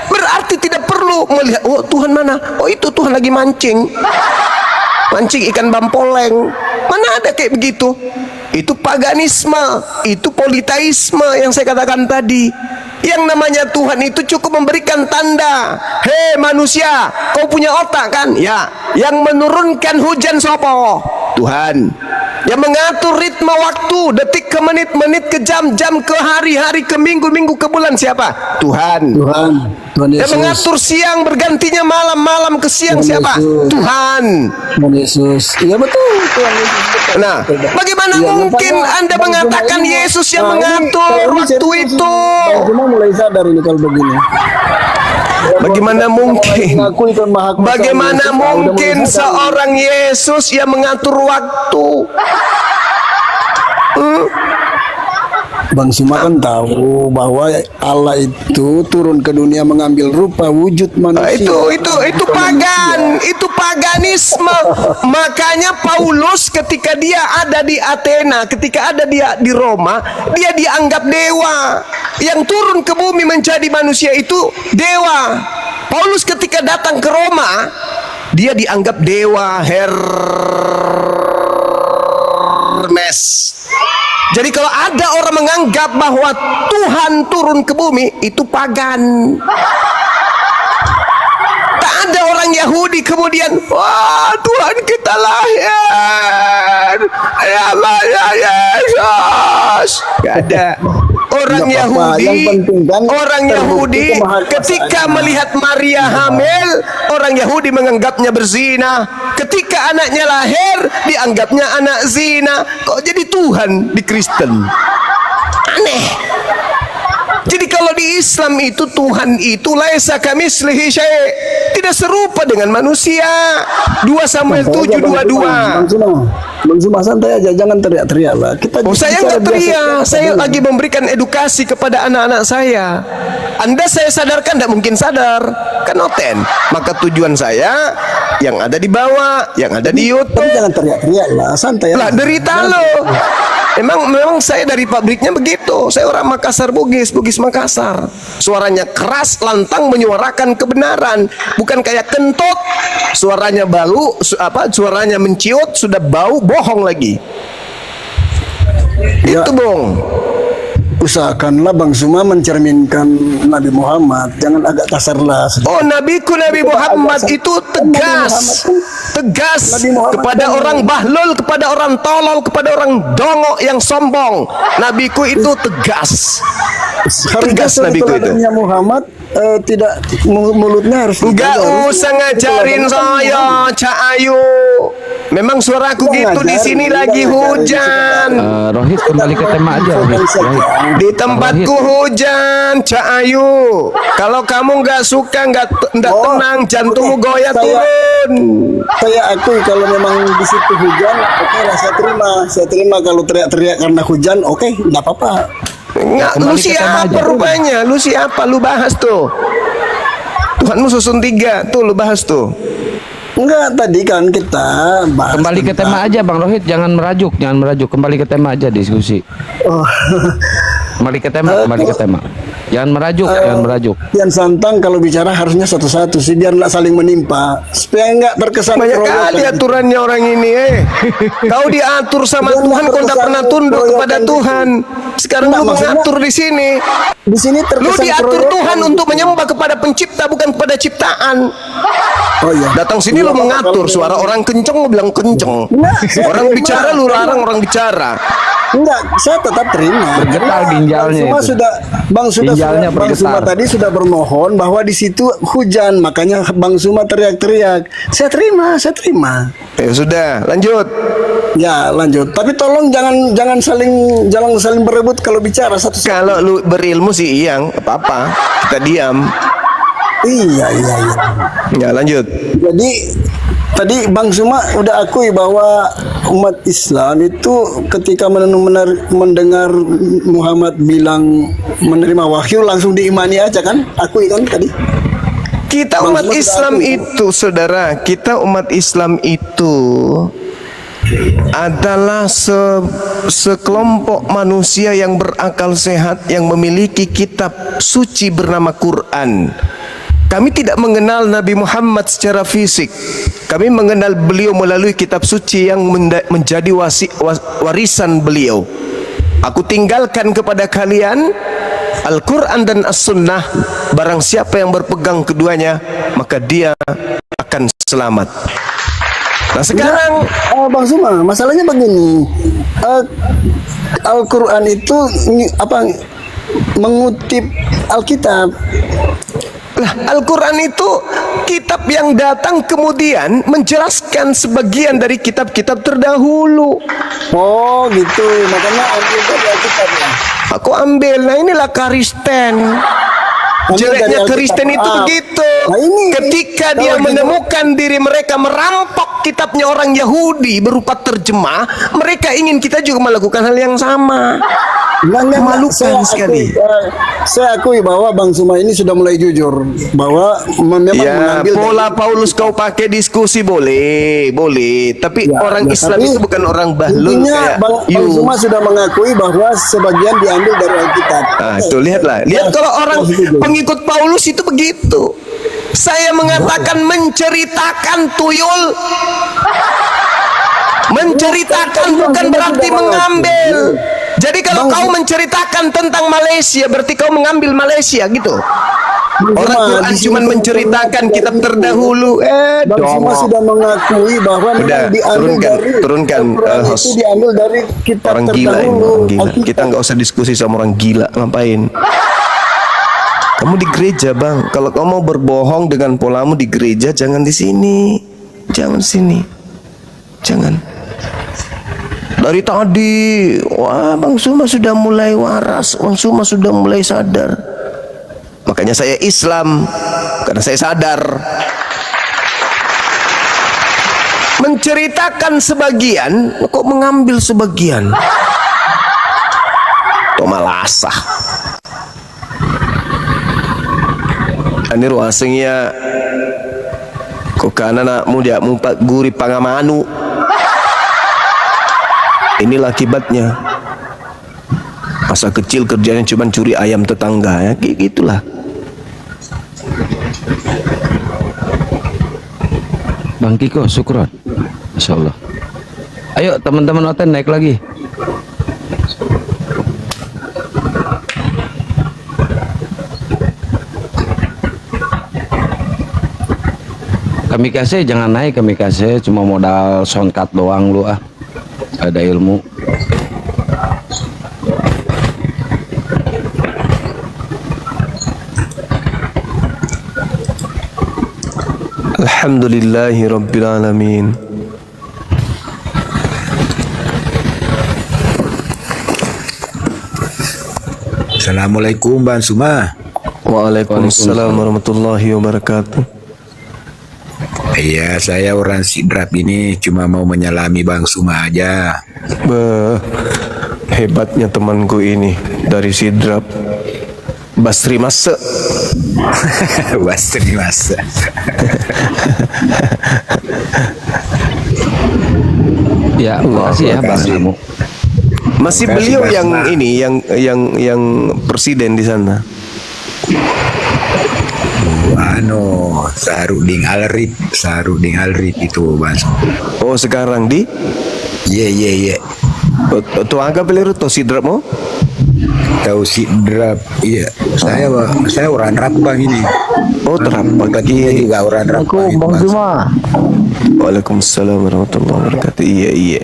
Berarti tidak perlu melihat, oh Tuhan mana? Oh itu Tuhan lagi mancing. Mancing ikan bampoleng. Mana ada kayak begitu? Itu paganisme, itu politeisme yang saya katakan tadi. Yang namanya Tuhan itu cukup memberikan tanda. Hei manusia, kau punya otak kan? Ya. Yang menurunkan hujan sopo? Tuhan. Yang mengatur ritme waktu, detik ke menit, menit ke jam, jam ke hari, hari ke minggu, minggu ke bulan, siapa? Tuhan. Tuhan Yang Yesus. mengatur siang bergantinya malam, malam ke siang, Tuhan siapa? Yesus. Tuhan. Tuhan Yesus. Iya betul, Tuhan Yesus. Betul. Nah, bagaimana Ya, mungkin makanya Anda Bang Zuma mengatakan ini- Yesus yang Nah, ini mengatur kalau ini waktu serius, itu? Bang Zuma mulai sadar ini kalau begini. Bagaimana mungkin? Mengakui Tuhan Maha Kuasa Bagaimana Yesus, udah mungkin mulai sadar. seorang Yesus yang mengatur waktu? Bang Suma kan tahu bahwa Allah itu turun ke dunia mengambil rupa wujud manusia. Itu pagan, itu paganisme. Makanya Paulus ketika dia ada di Athena, ketika ada dia di Roma, dia dianggap dewa. Yang turun ke bumi menjadi manusia itu dewa. Paulus ketika datang ke Roma, dia dianggap dewa Hermes. Jadi kalau ada orang menganggap bahwa Tuhan turun ke bumi, itu pagan. Tak ada orang Yahudi kemudian, wah Tuhan kita lahir, namanya Yesus. Gak ada. Orang Nggak apa-apa, yang Yahudi, penting kan orang Yahudi terbukti kemahakuasaannya. ketika melihat Maria hamil, orang Yahudi menganggapnya berzina. Ketika anaknya lahir, dianggapnya anak zina. Kok jadi Tuhan di Kristen? Aneh. Jadi kalau di Islam itu Tuhan itu laisa kamitslihi syai', tidak serupa dengan manusia. 2 Samuel 7:22. Bang Suma santai aja, jangan teriak-teriak lah. Kita Oh, saya bicara nggak teriak, biasa. saya lagi memberikan edukasi kepada anak-anak saya. Anda saya sadarkan, tidak mungkin sadar, kan noten. Maka tujuan saya yang ada di bawah, yang ada di Tapi YouTube. jangan teriak-teriak lah, santai Lah derita lo. Memang saya dari pabriknya begitu. Saya orang Makassar, Bugis Makassar. Suaranya keras, lantang, menyuarakan kebenaran. Bukan kayak kentut. Suaranya bau, suaranya menciut, sudah bau, bohong lagi. Ya. Itu Bung. Usahakanlah Bang Suma mencerminkan Nabi Muhammad, jangan agak kasar lah. Oh, Nabi Muhammad itu tegas. Tegas Nabi Muhammad kepada kan- orang bahlul, kepada orang tolol, kepada orang dongok yang sombong. Nabiku itu tegas. Harusnya Tegas Nabiku itu. teladannya Muhammad tidak mulutnya harus Enggak dijaga. Harusnya usah ngajarin teladan saya, Cak Ayu. Memang suaraku Enggak gitu di ngajarin, sini enggak lagi ngajarin, hujan. Rohit kembali ke tema aja Rohit. Rohit. Di tempatku hujan, Cak Ayu. Kalau kamu nggak suka, nggak Oh, tenang, jantungmu oke. goyah turun. Saya akui kalau memang di situ hujan, oke lah saya terima. Saya terima kalau teriak-teriak karena hujan, oke, enggak apa-apa. Nggak, lu kembali ke tema siapa aja. rupanya? Lu siapa? Lu bahas tuh. Tuhanmu susun 3, tuh lu bahas tuh. Enggak, tadi kan kita bahas Kembali ke tentang- tema aja Bang Rohit, jangan merajuk. Kembali ke tema aja diskusi. Oh. Kembali ke tema. Jangan merajuk. Kian Santang kalau bicara harusnya satu-satu sih, biar nggak saling menimpa, supaya nggak terkesan Banyak keroyokan. kali aturannya orang ini, Kau diatur sama Jangan Tuhan, kau tidak terkesan pernah tunduk keroyokan kepada gitu. Tuhan. Sekarang Enggak, lu maksudnya- mengatur di sini. Di sini Lu terkesan diatur keroyokan Tuhan gitu. untuk menyembah kepada pencipta, bukan kepada ciptaan. Oh iya. Datang sini Iya, lu mengatur, kalau- suara orang kenceng lu bilang kenceng. Enggak, saya Orang terima. bicara lu larang orang bicara. Enggak, saya tetap terima. Bergetar ginjalnya Bang Suma itu. Bang Ginjalnya Bang Suma bergetar. tadi sudah bermohon bahwa di situ hujan, makanya Bang Suma teriak-teriak. Saya terima. Ya sudah, lanjut. Ya lanjut. Tapi tolong jangan saling berebut kalau bicara satu. Kalau lu berilmu sih iya, nggak apa-apa. Kita diam. Iya. Ya lanjut. Jadi tadi Bang Suma udah akui bahwa umat Islam itu ketika mendengar Muhammad bilang menerima wahyu langsung diimani aja kan? Akui kan tadi? Kita Bang umat Suma sudah Islam akui. itu, saudara, kita umat Islam itu adalah sekelompok manusia yang berakal sehat, yang memiliki kitab suci bernama Quran. Kami tidak mengenal Nabi Muhammad secara fisik. Kami mengenal beliau melalui kitab suci yang menjadi warisan beliau. Aku tinggalkan kepada kalian Al-Quran dan As-Sunnah. Barang siapa yang berpegang keduanya, maka dia akan selamat. Nah sekarang Bang Suma, masalahnya begini. Al-Quran itu mengutip Alkitab. lah, Al-Quran itu kitab yang datang kemudian menjelaskan sebagian dari kitab-kitab terdahulu. Oh gitu, makanya ambil dari Alkitab ya. Aku ambil, nah inilah Kristen. Ambil dari Jeleknya Alkitab. Kristen itu Ah. begitu. Nah, ini Ketika kalau dia gitu- menemukan diri mereka merampok kitabnya orang Yahudi berupa terjemah, mereka ingin kita juga melakukan hal yang sama. Memalukan sekali. Saya akui bahwa Bang Suma ini sudah mulai jujur bahwa memang Ya, mengambil pola Paulus kau pakai diskusi boleh, boleh. Tapi Ya, orang ya, Islam tapi itu bukan orang bahlul intinya kayak Bang Suma sudah mengakui bahwa sebagian diambil dari Alkitab. Ah, itu lihatlah. Lihat kalau orang pengikut Paulus itu begitu. Saya mengatakan menceritakan tuyul. Menceritakan bukan berarti mengambil. Jadi kalau kau menceritakan tentang Malaysia berarti kau mengambil Malaysia gitu. Orang Quran cuma menceritakan kitab terdahulu. Bang Suma sudah mengakui bahwa Udah, memang diambil turunkan, Al-Quran itu host. diambil dari kitab Orang gila ini, terdahulu. orang gila. Alkitab. Kita nggak usah diskusi sama orang gila, ngapain? Kamu di gereja, Bang. Kalau kamu mau berbohong dengan polamu di gereja, jangan di sini. Jangan di sini. Jangan. Dari tadi, wah, Bang Suma sudah mulai waras, Bang Suma sudah mulai sadar. Makanya saya Islam, karena saya sadar. Menceritakan sebagian, kok mengambil sebagian? Itu malasah. Ani ruasengnya kok kana nak muda mumpat guri pangamanu. Inilah akibatnya. Masa kecil kerjanya cuma curi ayam tetangga ya, kayak gitulah. Bang Kiko, syukron. Masya Allah. Ayo teman-teman Oten naik lagi. Kamikaze jangan naik, kamikaze cuma modal soundcard doang lu ah. Ada ilmu. Alhamdulillahi Rabbil Alamin. Assalamualaikum Bang Suma. Waalaikumsalam warahmatullahi wabarakatuh. Iya, saya orang Sidrap ini cuma mau menyalami Bang Suma aja. Beh, hebatnya temanku ini dari Sidrap. Basri Masa. Basri Masa. Ya, makasih ya Bang kamu. Masih Makasih, beliau Bang yang Suma. ini yang presiden di sana. Saharudin Alrif itu Bang Suma. Oh, sekarang di Iya. tu agak beliau tu Sidrap mau? Tahu Sidrap. Iya. Saya orang Rapang ini. Oh, terapak Dia lagi. juga orang Rapang. itu, Bang Suma. Waalaikumsalam warahmatullahi wabarakatuh. Iya.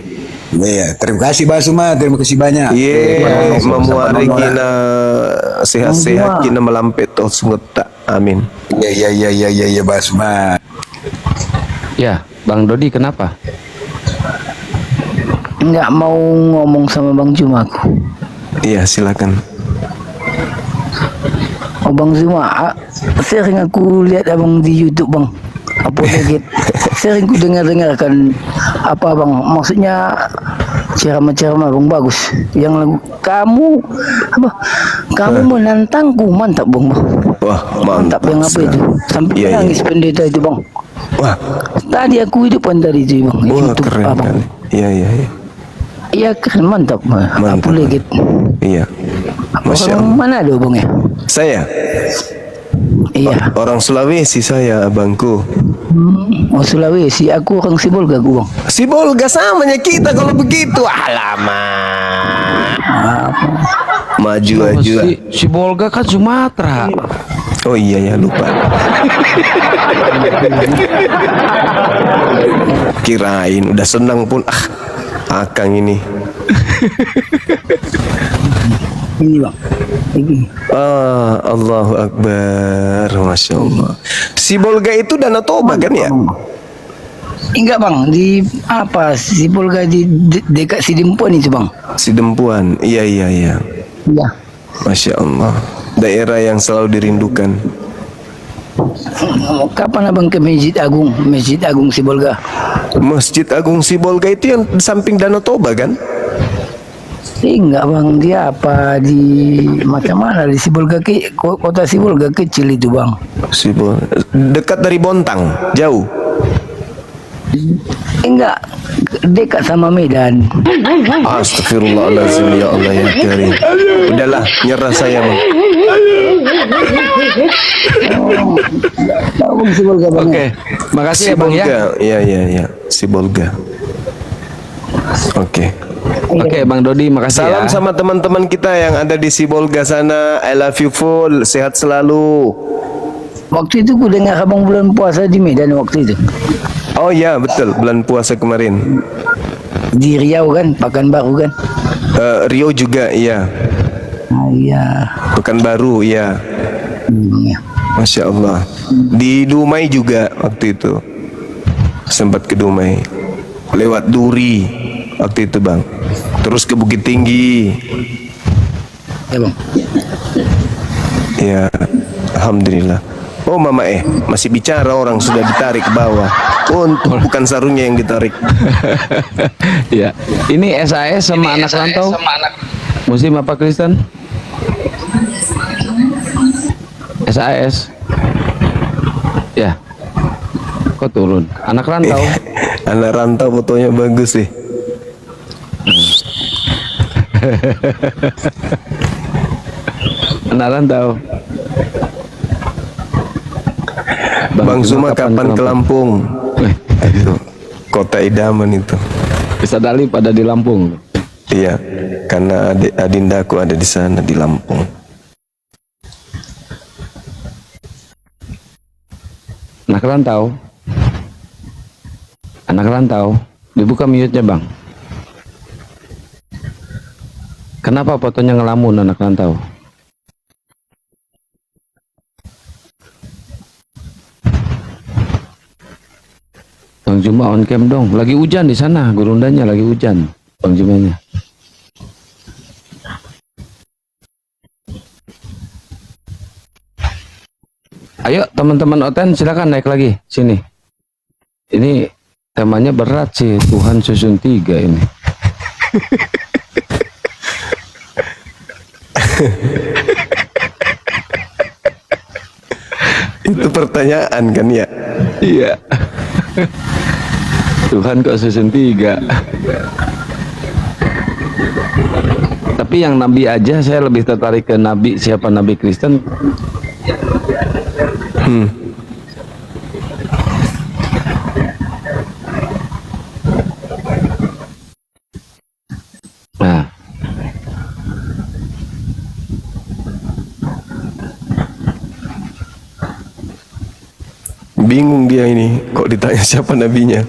Iya, terima kasih Bang Suma, terima kasih banyak. Iya, memuari kina sehat-sehat kina melampet toh sungguh. Amin. Iya Bang Suma. Ya, Bang Dodi kenapa? Nggak mau ngomong sama Bang Juma aku. Iya, silakan. Oh Bang Juma, sering aku lihat abang di YouTube Bang. Apa lagi? Sering ku dengarkan apa Bang? Maksudnya ceramah-ceramah Bang bagus. Yang lagu kamu apa? Kamu menantangku, mantap Bang. Wah, Mantap yang apa itu? Sampai Iya, menangis pendeta itu Bang. Wah, Tadi aku hidupan tadi itu Bang. wah YouTube keren abang. kali. Iya. Iya keren mantap. Mantap. Apa lagi? Iya. Masya Orang Allah. mana ada Bang ya? Saya Iya. orang Sulawesi, saya abangku. Oh Sulawesi, aku orang Sibolga Bang. Si Bolga samanya kita kalau begitu. Alamak. Maju aja. Si Bolga kan Sumatera. Oh iya ya, lupa. Kirain udah senang pun Akang ini. Ini Bang. Ini. Allahu Akbar. Masya Allah. Si Bolga itu Danau Toba kan ya? Enggak Bang, di apa Sibolga di dekat Sidimpuan itu Bang. Si Dempuan. Iya. Iya. Masya Allah. Daerah yang selalu dirindukan. Kapan Abang ke Masjid Agung Sibolga? Masjid Agung Sibolga itu yang di samping Danau Toba kan? Enggak bang, dia apa di macam mana di Sibolga kota Sibolga kecil itu bang. Sibol. Dekat dari Bontang, jauh. Enggak dekat sama Medan. Astagfirullahaladzim, ya Allah ya Karim. Udahlah, nyerah saya bang. Tahu bang Sibolga bang. Oke, makasih ya bang ya. Iya. Sibolga. Oke. Oke, Bang Dodi, makasih Salam ya. sama teman-teman kita yang ada di Sibolga sana. I love you full. Sehat selalu. Waktu itu ku dengar abang bulan puasa di Medan waktu itu. Oh ya, betul. Bulan puasa kemarin. Di Riau kan, Pekanbaru kan. Rio juga, iya. Iya. Pekanbaru, iya. Iya. Masya Allah. Di Dumai juga waktu itu. Sempat ke Dumai. Lewat Duri waktu itu bang. Terus ke Bukit Tinggi. Ya bang. Ya, alhamdulillah. Oh mama masih bicara, orang sudah ditarik ke bawah. Untuk bukan sarungnya yang ditarik. Ya, ini SAS sama anak rantau. Muslim apa Kristen? SAS. Ya. Kok turun? Anak rantau. Anak rantau fotonya bagus sih. Anak rantau. Bang Zuma kapan ke Lampung? Itu kota idaman itu. Bisa dali pada di Lampung. Iya, karena adindaku ada di sana di Lampung. Anak rantau. Anak rantau. Dibuka mute-nya bang. Kenapa fotonya ngelamun anak rantau? Bang Juma on cam dong. Lagi hujan di sana, Gurundanya lagi hujan. Bang Jumanya. Ayo teman-teman Oten silakan naik lagi sini. Ini temanya berat sih, Tuhan susun 3 ini. Itu pertanyaan kan ya? Iya. Tuhan kok susun 3. Tapi yang nabi aja saya lebih tertarik ke nabi, siapa nabi Kristen. Nah, bingung dia ini, kok ditanya siapa nabinya.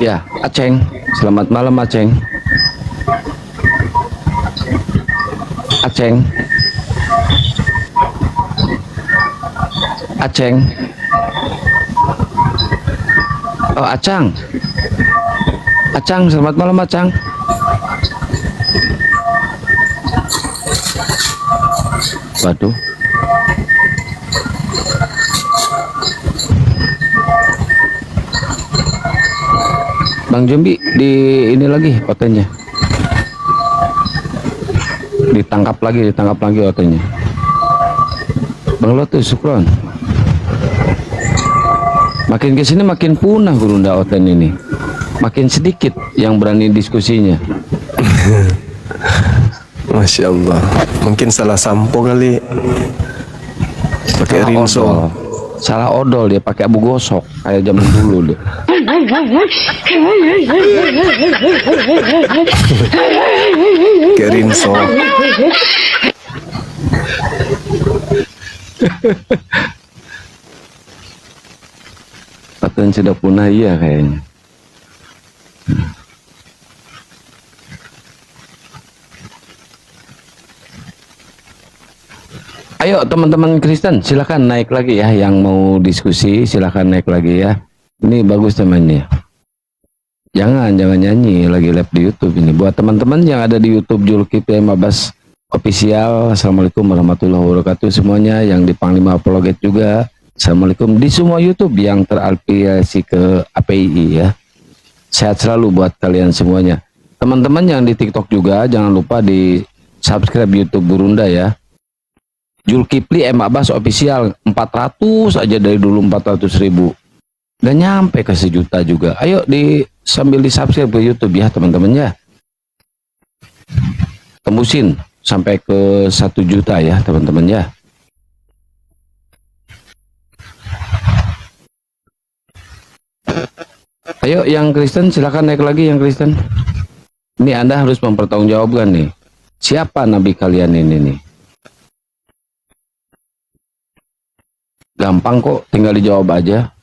ya, Aceng. Selamat malam Aceng. Aceng. Aceng. Oh, Acang. Acang, selamat malam Acang. Waduh. Bang Jumbi di ini lagi otenya. Ditangkap lagi otenya. Bang Lotus Sukron. Makin kesini makin punah Gurunda Oten ini. Makin sedikit yang berani diskusinya. Masya Allah. Mungkin salah sampo kali. Pakai rinso. Salah odol dia, pakai abu gosok kayak zaman dulu dia. Pakai rinso. Oten sudah punah iya kayaknya. Ayo teman-teman Kristen silakan naik lagi ya, yang mau diskusi silakan naik lagi ya. Ini bagus temannya. Jangan nyanyi, lagi live di YouTube ini. Buat teman-teman yang ada di YouTube Zulkifli M. Abbas Official, assalamualaikum warahmatullahi wabarakatuh semuanya. Yang di Panglima Apologet juga, assalamualaikum. Di semua YouTube yang terafiliasi ke API ya. Sehat selalu buat kalian semuanya. Teman-teman yang di TikTok juga, jangan lupa di subscribe YouTube Gurunda ya. Zulkifli M. Abbas Official 400 aja dari dulu 400.000. Dan nyampe ke 1 juta juga. Ayo sambil di subscribe ke YouTube ya teman-teman ya. Tembusin sampai ke 1 juta ya teman-teman ya. Ayo yang Kristen silakan naik lagi yang Kristen. Ini Anda harus mempertanggungjawabkan nih. Siapa nabi kalian ini nih? Gampang kok, tinggal dijawab aja.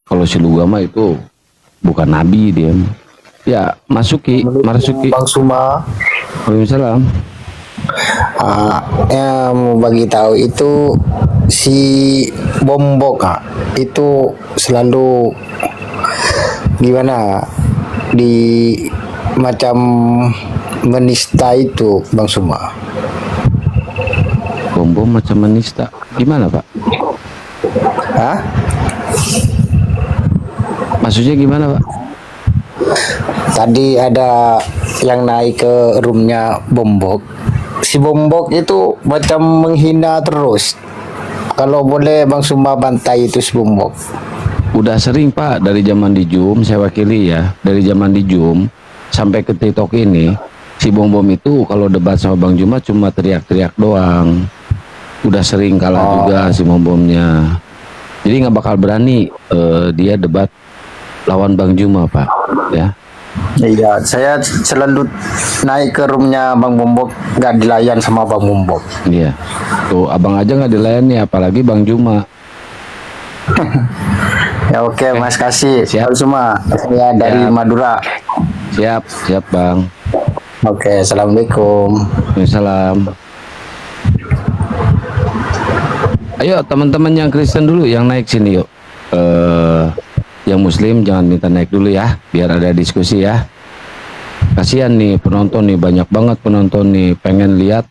Kalau si Lugama itu bukan nabi dia. Ya, Masuki. Bang Suma. Waalaikumsalam. Yang bagi tahu itu si Bombok itu selalu gimana di macam menista itu Bang Suma. Bom macam menista. Gimana Pak? Hah? Maksudnya gimana Pak? Tadi ada yang naik ke roomnya Bombok. Si Bombok itu macam menghina terus. Kalau boleh Bang Suma bantai itu si Bombok. Udah sering Pak, dari zaman di Zoom, saya wakili ya. Dari zaman di Zoom sampai ke TikTok ini, si Bom itu kalau debat sama Bang Juma cuma teriak-teriak doang. Udah sering kalah juga si Bomnya. Jadi nggak bakal berani dia debat lawan Bang Juma Pak ya. Iya, saya selalu naik ke roomnya Bang Bombok, nggak dilayan sama Bang Bombok. Iya, tuh abang aja nggak dilayani, apalagi Bang Juma. Ya oke, Mas kasih. Siap. Semua saya dari Siap. Madura. Siap Bang. Oke, assalamualaikum. Waalaikumsalam. Ayo teman-teman yang Kristen dulu yang naik sini yuk. Yang Muslim jangan minta naik dulu ya, biar ada diskusi ya. Kasihan nih penonton nih, banyak banget penonton nih pengen lihat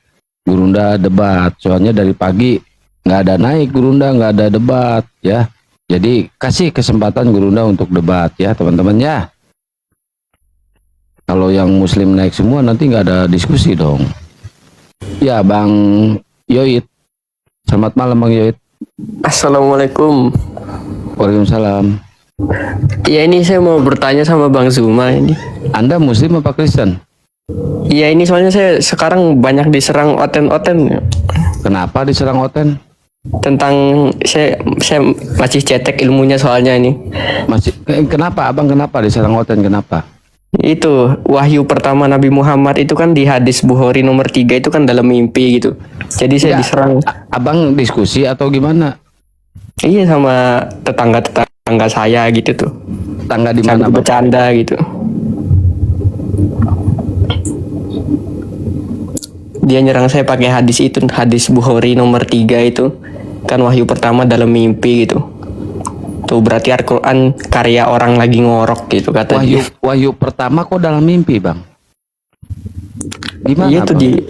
Gurunda debat. Soalnya dari pagi nggak ada naik Gurunda, nggak ada debat ya. Jadi kasih kesempatan Gurunda untuk debat ya teman-teman ya. Kalau yang Muslim naik semua nanti nggak ada diskusi dong. Ya Bang Yoit, selamat malam Bang Yoit. Assalamualaikum. Waalaikumsalam. Ya ini saya mau bertanya sama Bang Zuma ini. Anda Muslim apa Kristen? Iya ini soalnya saya sekarang banyak diserang oten-oten. Kenapa diserang oten? Tentang saya masih cetek ilmunya soalnya ini. Masih kenapa Abang kenapa diserang oten kenapa? Itu wahyu pertama Nabi Muhammad itu kan di hadis Bukhari nomor 3 itu kan dalam mimpi gitu. Jadi saya diserang. Abang diskusi atau gimana? Iya sama tetangga saya gitu tuh. Tetangga di mana? Bercanda gitu. Dia nyerang saya pakai hadis itu, hadis Bukhari nomor 3 itu. Kan wahyu pertama dalam mimpi gitu. Tuh berarti Al-Quran karya orang lagi ngorok gitu kata dia. Wahyu pertama kok dalam mimpi Bang? Gimana iya tuh Bang?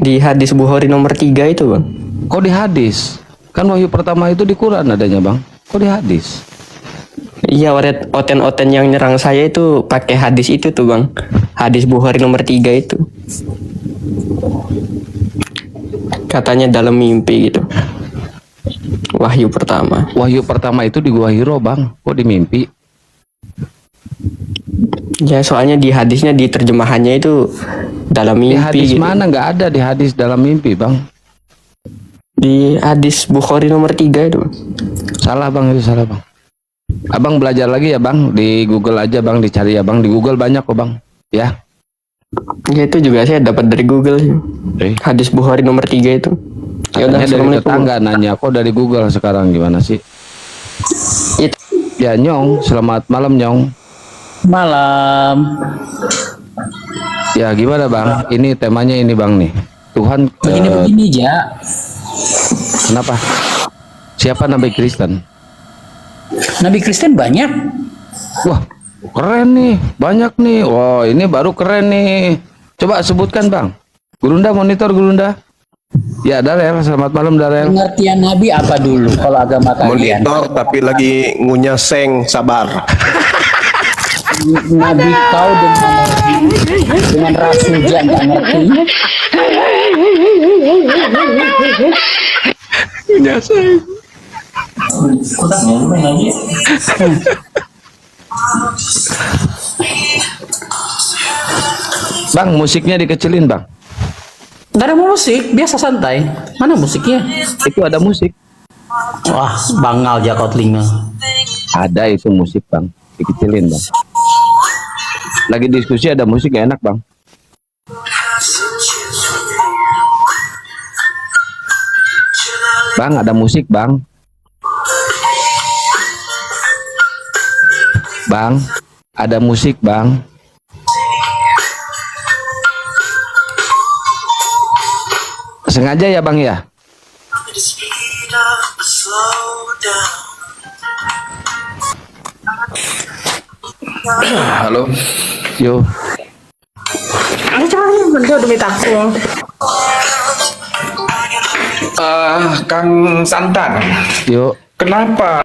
di hadis Bukhari nomor 3 itu Bang. Kok di hadis? Kan wahyu pertama itu di Quran adanya Bang. Kok di hadis? Iya, oten-oten yang nyerang saya itu pakai hadis itu tuh Bang. Hadis Bukhari nomor 3 itu. Katanya dalam mimpi gitu. Wahyu pertama. Wahyu pertama itu di Gua Hiro Bang. Kok di mimpi? Ya soalnya di hadisnya, di terjemahannya itu dalam mimpi. Di hadis gitu. mana nggak ada di hadis dalam mimpi Bang? Di hadis Bukhari nomor 3 itu. Salah Bang, itu salah Bang. Abang belajar lagi ya Bang, di Google aja Bang, dicari ya Bang, di Google banyak kok Bang, ya. Ya itu juga saya dapat dari Google. Hadis Bukhari nomor 3 itu. Ya udah, dari tetangga nanya, kok dari Google sekarang gimana sih? Ya Nyong, selamat malam Nyong. Malam. Ya gimana bang? Ini temanya ini bang nih. Tuhan Begini aja. kenapa? Siapa Nabi Kristen? Nabi Kristen banyak. Wah keren nih, banyak nih. Wah ini baru keren nih. Coba sebutkan bang. Gurunda monitor Gurunda. Ya Darel, selamat malam Darel. Pengertian Nabi apa dulu kalau agama kalian? Monitor tapi lagi ngunyah seng, sabar. Nabi kau dengan rasul nggak ngerti. Bang musiknya dikecilin bang. Gak ada musik, biasa santai. Mana musiknya? Itu ada musik. Wah, bangal jakau telinga. Ada itu musik bang, dikecilin bang. Lagi diskusi ada musik gak enak bang. Bang ada musik bang. Bang ada musik bang. Sengaja ya bang ya. Halo. Yo. Kang Santan. Yo. Kenapa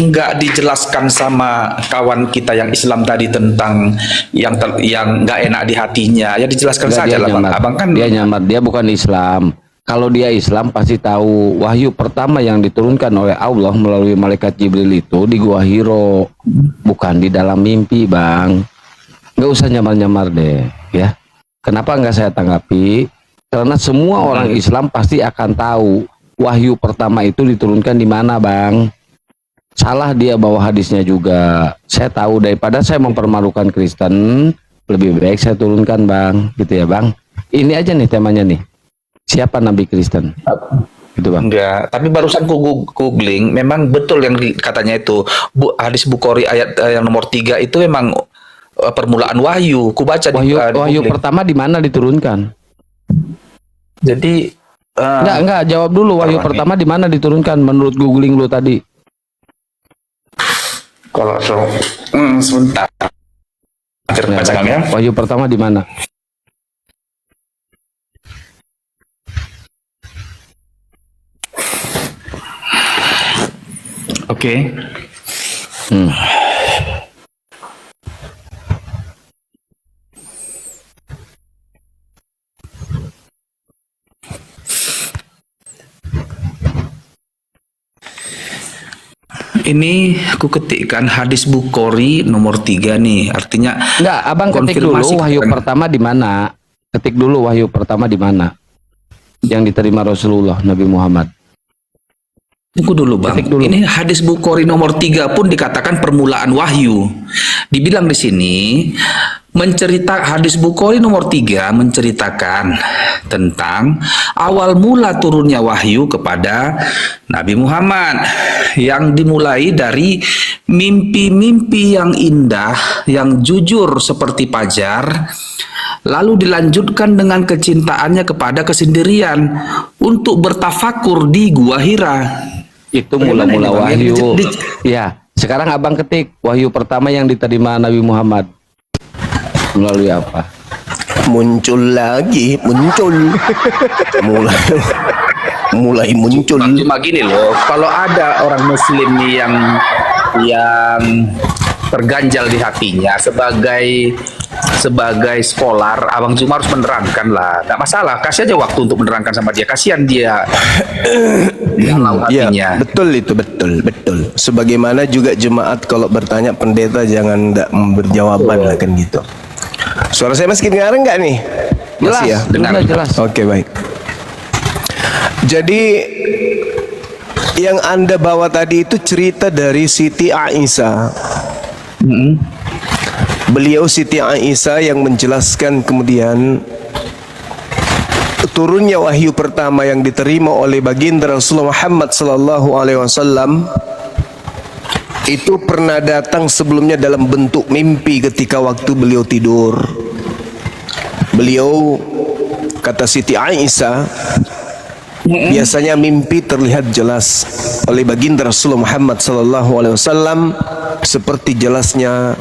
nggak dijelaskan sama kawan kita yang Islam tadi tentang yang nggak enak di hatinya? Ya dijelaskan Enggak, saja dia lah bang. nyamar. Abang kan Dia nyamar, dia bukan Islam. Kalau dia Islam pasti tahu wahyu pertama yang diturunkan oleh Allah melalui malaikat Jibril itu di Gua Hiro, bukan di dalam mimpi bang. Nggak usah nyamar-nyamar deh ya. Kenapa nggak saya tanggapi? Karena semua orang Islam pasti akan tahu wahyu pertama itu diturunkan di mana bang. Salah dia bawa hadisnya juga. Saya tahu daripada saya mempermalukan Kristen, lebih baik saya turunkan bang, gitu ya bang. Ini aja nih temanya nih. Siapa Nabi Kristen? Gitu bang. enggak, tapi barusan googling, memang betul yang katanya itu hadis Bukhari ayat yang nomor 3 itu memang permulaan wahyu. Ku baca Wahyu googling. pertama di mana diturunkan? Jadi Enggak, jawab dulu wahyu pertama di mana diturunkan menurut googling lu tadi. Kalau sebentar. Baca Kang ya. Wahyu pertama di mana? Oke. Ini aku ketikkan hadis Bukhari nomor 3 nih. Artinya Enggak, abang ketik dulu konfirmasi wahyu kan. pertama di mana? Ketik dulu wahyu pertama di mana? Yang diterima Rasulullah Nabi Muhammad. Tunggu dulu bang. Ketik dulu. Ini hadis Bukhari nomor 3 pun dikatakan permulaan wahyu. Dibilang di sini hadis Bukhari nomor 3 menceritakan tentang awal mula turunnya wahyu kepada Nabi Muhammad yang dimulai dari mimpi-mimpi yang indah, yang jujur seperti fajar, lalu dilanjutkan dengan kecintaannya kepada kesendirian untuk bertafakur di Gua Hira. Itu mula-mula wahyu. Ya, sekarang abang ketik wahyu pertama yang diterima Nabi Muhammad melalui apa? Muncul lagi, muncul. mulai muncul. Cuma gini loh, kalau ada orang Muslim nih yang terganjal di hatinya sebagai scholar, Abang Cuma harus menerangkan lah. Nggak masalah, kasih aja waktu untuk menerangkan sama dia. Kasihan dia galau hatinya. Ya, betul itu, betul. Sebagaimana juga jemaat kalau bertanya pendeta jangan tidak berjawaban lah kan gitu. Suara saya masih kedengaran nggak nih? Jelas, Masih ya? dengar jelas. Oke, baik. Jadi yang Anda bawa tadi itu cerita dari Siti Aisyah. Beliau Siti Aisyah yang menjelaskan kemudian turunnya wahyu pertama yang diterima oleh baginda Rasulullah Muhammad sallallahu alaihi wasallam itu pernah datang sebelumnya dalam bentuk mimpi ketika waktu beliau tidur. Beliau, kata Siti Aisyah, biasanya mimpi terlihat jelas oleh baginda Rasulullah Muhammad SAW seperti jelasnya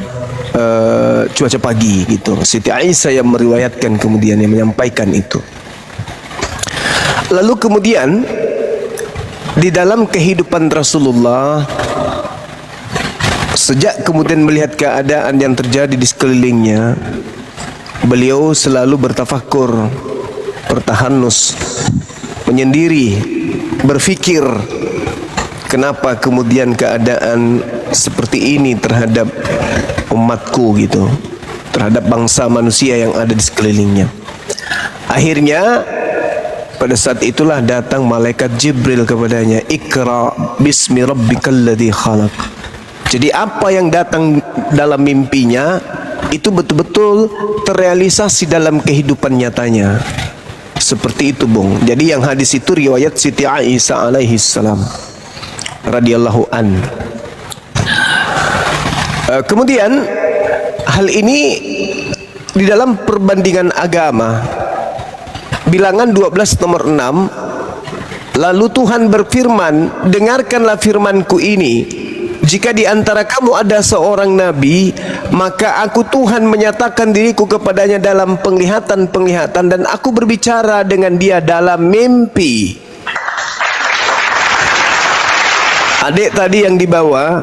cuaca pagi gitu. Siti Aisyah yang meriwayatkan kemudian yang menyampaikan itu. Lalu kemudian di dalam kehidupan Rasulullah, sejak kemudian melihat keadaan yang terjadi di sekelilingnya, beliau selalu bertafakur, bertahanus, menyendiri, berfikir, kenapa kemudian keadaan seperti ini terhadap umatku gitu, terhadap bangsa manusia yang ada di sekelilingnya. Akhirnya pada saat itulah datang malaikat Jibril kepadanya, Iqra bismi rabbikal ladzi khalaq. Jadi apa yang datang dalam mimpinya itu betul-betul terrealisasi dalam kehidupan nyatanya. Seperti itu, Bung. Jadi yang hadis itu riwayat Siti Aisyah alaihi salam radhiyallahu an. Kemudian hal ini di dalam perbandingan agama, bilangan 12 nomor 6, lalu Tuhan berfirman, dengarkanlah firmanku ini, jika di antara kamu ada seorang nabi, maka aku Tuhan menyatakan diriku kepadanya dalam penglihatan-penglihatan, dan aku berbicara dengan dia dalam mimpi. Adik tadi yang dibawa,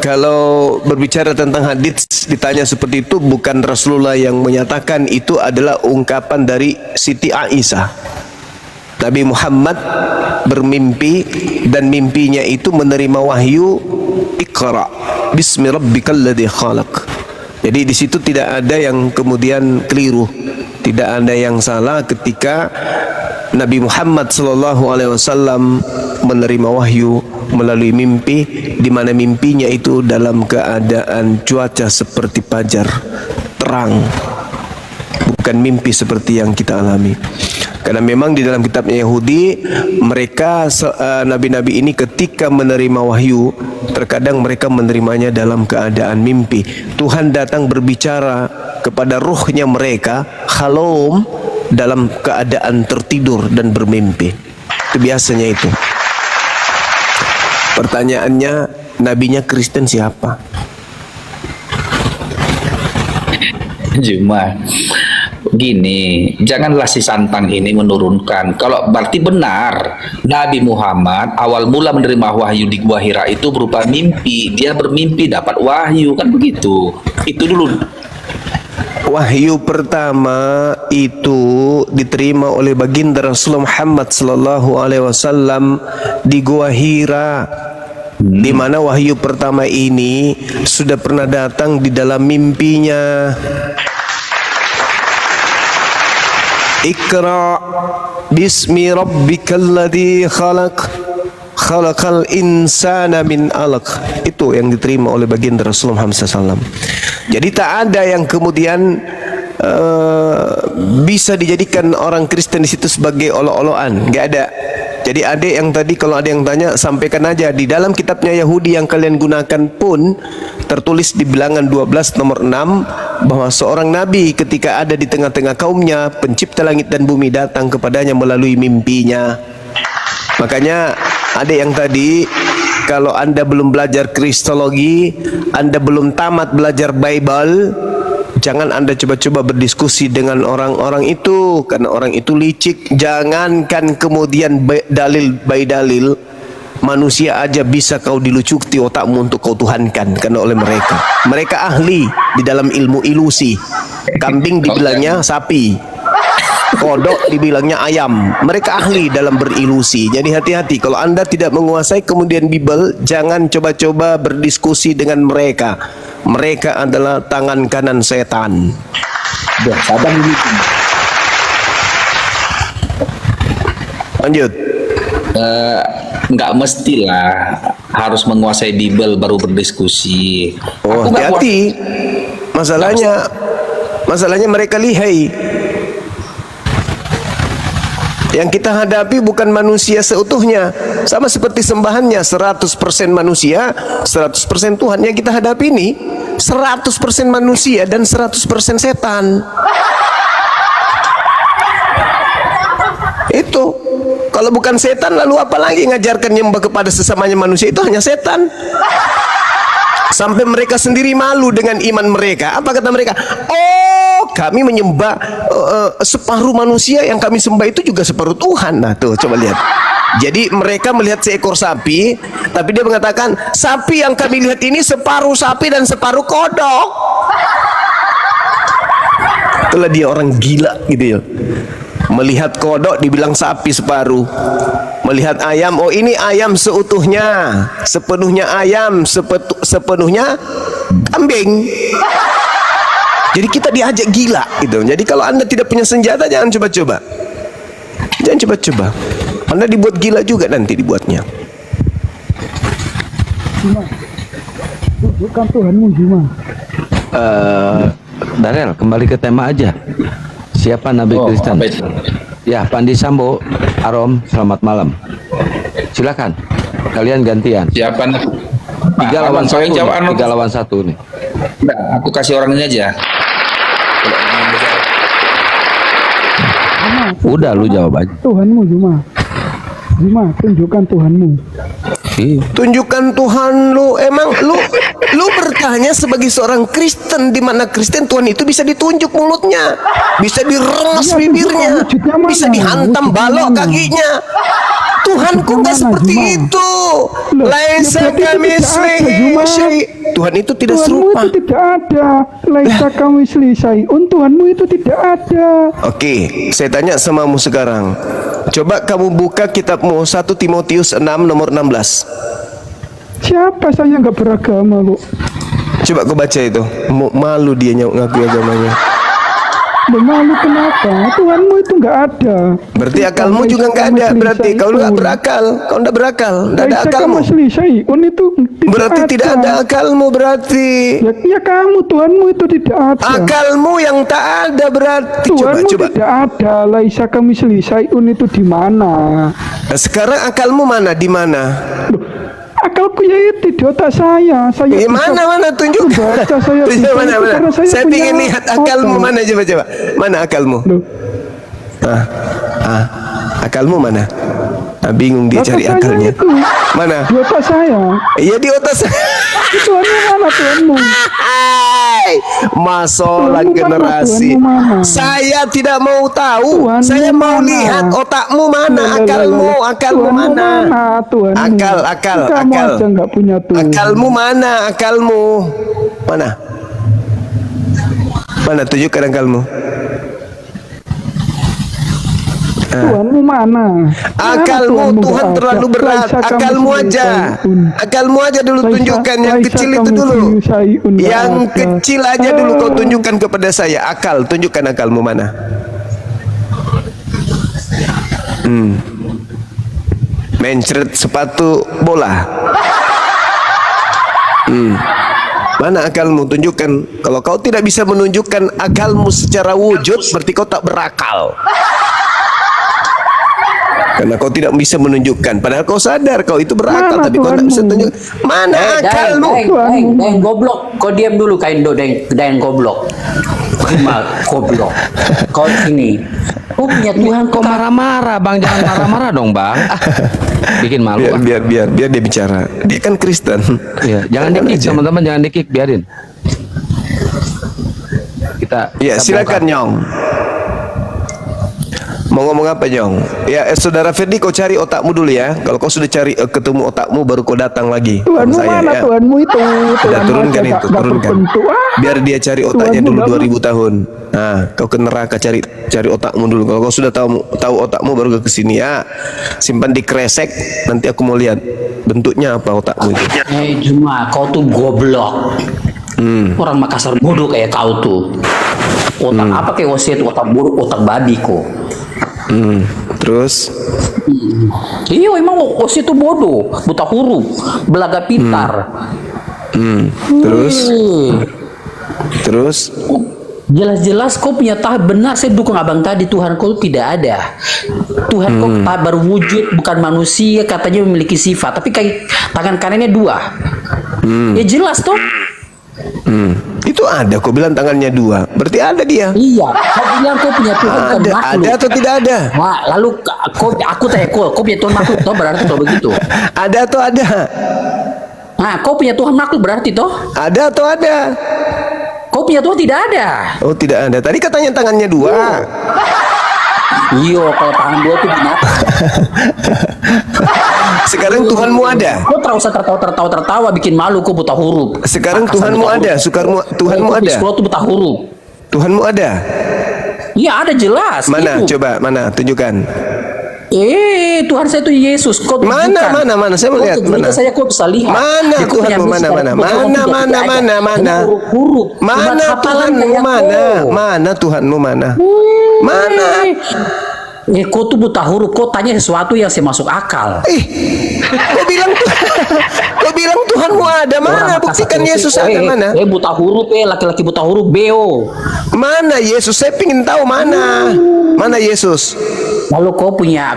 kalau berbicara tentang hadis ditanya seperti itu, bukan Rasulullah yang menyatakan, itu adalah ungkapan dari Siti Aisyah. Nabi Muhammad bermimpi dan mimpinya itu menerima wahyu, Iqra bismi rabbikal ladzi khalaq. Jadi di situ tidak ada yang kemudian keliru, tidak ada yang salah ketika Nabi Muhammad SAW menerima wahyu melalui mimpi, di mana mimpinya itu dalam keadaan cuaca seperti fajar, terang, bukan mimpi seperti yang kita alami. Karena memang di dalam kitabnya Yahudi, mereka nabi-nabi ini ketika menerima wahyu, terkadang mereka menerimanya dalam keadaan mimpi. Tuhan datang berbicara kepada ruhnya mereka, khalom, dalam keadaan tertidur dan bermimpi. Itu biasanya itu. Pertanyaannya, nabinya Kristen siapa? Cuma gini, janganlah si Santang ini menurunkan. Kalau berarti benar Nabi Muhammad awal mula menerima wahyu di Gua Hira itu berupa mimpi. Dia bermimpi dapat wahyu, kan begitu. Itu dulu. Wahyu pertama itu diterima oleh baginda Rasulullah Muhammad SAW di Gua Hira, di mana wahyu pertama ini sudah pernah datang di dalam mimpinya. Iqra bismi rabbikal ladzi khalaq, khalaqal insana min alaq. Itu yang diterima oleh baginda Rasulullah Muhammad SAW. Jadi tak ada yang kemudian bisa dijadikan orang Kristen di situ sebagai olok-olokan, nggak ada. Jadi adik yang tadi, kalau ada yang tanya, sampaikan aja di dalam kitabnya Yahudi yang kalian gunakan pun tertulis di bilangan 12 nomor 6 bahwa seorang nabi ketika ada di tengah-tengah kaumnya, pencipta langit dan bumi datang kepadanya melalui mimpinya. Makanya adik yang tadi, kalau Anda belum belajar Kristologi, Anda belum tamat belajar Bible, jangan Anda coba-coba berdiskusi dengan orang-orang itu, karena orang itu licik. Jangankan kemudian dalil by dalil, manusia aja bisa kau dilucuti otakmu untuk kau tuhankan, karena oleh mereka. Mereka ahli di dalam ilmu ilusi. Kambing dibilangnya sapi, kodok dibilangnya ayam. Mereka ahli dalam berilusi. Jadi hati-hati kalau Anda tidak menguasai kemudian Bible, jangan coba-coba berdiskusi dengan mereka. Mereka adalah tangan kanan setan. Lanjut. Nggak mestilah harus menguasai Bible baru berdiskusi. Oh, hati-hati. Masalahnya mereka lihai. Yang kita hadapi bukan manusia seutuhnya. Sama seperti sembahannya, 100% manusia, 100% Tuhan. Yang kita hadapi ini 100% manusia dan 100% setan. Itu kalau bukan setan lalu apa lagi ngajarkan nyembah kepada sesamanya manusia? Itu hanya setan. Sampai mereka sendiri malu dengan iman mereka. Apa kata mereka? Oh, kami menyembah separuh manusia, yang kami sembah itu juga separuh Tuhan. Nah tuh coba lihat. Jadi mereka melihat seekor sapi, tapi dia mengatakan sapi yang kami lihat ini separuh sapi dan separuh kodok. Itulah dia orang gila gitu ya. Melihat kodok dibilang sapi separuh. Melihat ayam, oh ini ayam seutuhnya, sepenuhnya ayam, sepenuhnya kambing. Jadi kita diajak gila gitu. Jadi kalau Anda tidak punya senjata, jangan coba-coba. Jangan coba-coba. Anda dibuat gila juga nanti dibuatnya. Tunjukkan Tuhanmu Juma. Darel, kembali ke tema aja. Siapa Nabi Kristen? Ya, Pandi Sambo, Arom, selamat malam. Silakan, kalian gantian. Siapa? 3 lawan 1. 3 lawan 1 nih. Nah, aku kasih orang ini aja. Udah lu jawab aja. Tuhanmu Juma. Juma, tunjukkan Tuhanmu. Tunjukkan Tuhan lu. Emang lu bertanya sebagai seorang Kristen, di mana Kristen Tuhan itu bisa ditunjuk mulutnya, bisa direngas bibirnya, bisa dihantam balok kakinya. Tuhanku nggak seperti itu. Laisa kamitslihi syai'. Tuhan itu tidak serupa. Itu tidak ada. Laisa kamitslihi syai'un. Tuhanmu itu tidak ada. Oke, saya tanya samamu sekarang. Coba kamu buka kitabmu 1 Timotius 6 nomor 16. Siapa saya nggak beragama, Bu? Coba kau baca itu. Malu dia ngaku agamanya. Malu kenapa? Tuhanmu itu nggak ada. Berarti akalmu juga nggak ada. Berarti kau nggak berakal. Kau nggak berakal. Nggak ada akalmu. Berarti tidak ada akalmu berarti. Ya kamu, Tuhanmu itu tidak ada. Akalmu yang tak ada berarti. Tuhanmu Coba. tidak ada. Laisa kamitslihi syai'un itu di mana? Sekarang akalmu mana? Di mana? Akalku ya itu di otak saya. Saya mana tunjuk. Tunjuk mana. Saya ingin lihat akalmu mana, coba. Mana akalmu? Akalmu mana? Bingung dia cari akalnya. Mana? Di otak saya. Iya di otak saya. Tuhanmu mana Tuhanmu? Masalah generasi. Saya tidak mau tahu. Saya mau lihat otakmu mana, akalmu mana? Akal. Akalmu mana? Mana tunjukkan akalmu. Tuhanmu mana? Akalmu, Tuhan terlalu berat. Akalmu aja dulu tunjukkan. Yang kecil itu dulu. Yang kecil aja dulu kau tunjukkan kepada saya. Akal, tunjukkan akalmu mana. Mencret sepatu bola. Mana akalmu? Tunjukkan. Kalau kau tidak bisa menunjukkan akalmu secara wujud, berarti kau tak berakal. Karena kau tidak bisa menunjukkan. Padahal kau sadar kau itu berakal, tapi kau tidak bisa tunjukkan. Mana akalmu? Deng goblok. Kau diam dulu kain deng goblok. Cuma goblok. Kau ini. Kau punya Tuhan. Kok marah-marah, Bang? Jangan marah-marah dong, Bang. Bikin malu. Biar dia bicara. Dia kan Kristen. Ya, jangan dikik, teman-teman, jangan dikik, biarin. Kita silakan, Nyong. Mau ngomong apa, Nyong? Ya, saudara Ferdi, kau cari otakmu dulu ya. Kalau kau sudah cari ketemu otakmu, baru kau datang lagi. Tuhanmu mana? Ya. Tuhanmu itu. Turunkan itu, turunkan. Biar dia cari otaknya dulu 2000 tahun. Nah, kau ke neraka cari otakmu dulu. Kalau kau sudah tahu otakmu, baru ke sini ya. Simpan di kresek. Nanti aku mau lihat bentuknya apa otakmu itu. Cuma kau tuh goblok. Orang Makassar bodoh kayak kau tuh. Otak apa kayak wasit? Otak buruk, otak babi kok. Terus? Iya, emang OSIS itu bodoh, buta huruf, belaga pintar. Terus? Jelas-jelas kau punya tahap benar. Saya dukung abang tadi. Tuhan kau tidak ada. Tuhan kau tahap berwujud, bukan manusia. Katanya memiliki sifat, tapi kayak tangan kanannya 2. Ya jelas toh. Itu ada, kau bilang tangannya 2. Berarti ada dia. Iya, kau bilang kau punya Tuhan bukan Ada, makhluk. ada atau tidak ada? Nah, lalu aku tanya kau punya Tuhan makhluk toh berarti toh begitu. Ada atau ada? Nah, kau punya Tuhan makhluk berarti toh? Ada atau ada? Kau punya Tuhan tidak ada. Oh, tidak ada. Tadi katanya tangannya 2. Iya, kalau tangan 2 itu binatang. Sekarang Tuhanmu ada. Kau terus tertawa bikin malu, kau buta huruf. Sekarang Makassar Tuhanmu buta ada. huruf. Tuhanmu Kau di ada. sekolah tuh buta huruf. Tuhanmu ada. Iya, ada jelas. Mana? Itu. Coba, mana? Tunjukkan. Tuhan saya itu Yesus. Kau Mana? Saya melihat. Kau Mana? saya kau bisa lihat. Mana Dia kau punya Tuhanmu? misi, Mana? kau tidak ada. Mana? Huruf-huruf. Mana Cuma hafalan Tuhanmu? kayak Mana? kau. Mana Tuhanmu? Mana? Mana? Kau tuh buta huruf. Kau tanya sesuatu yang saya masuk akal. Kau bilang Tuhanmu ada. Mana? Buktikan Yesus ada. Mana? Buta huruf. Laki-laki buta huruf. Beo. Mana Yesus? Saya ingin tahu mana. Mana Yesus? Lalu kau punya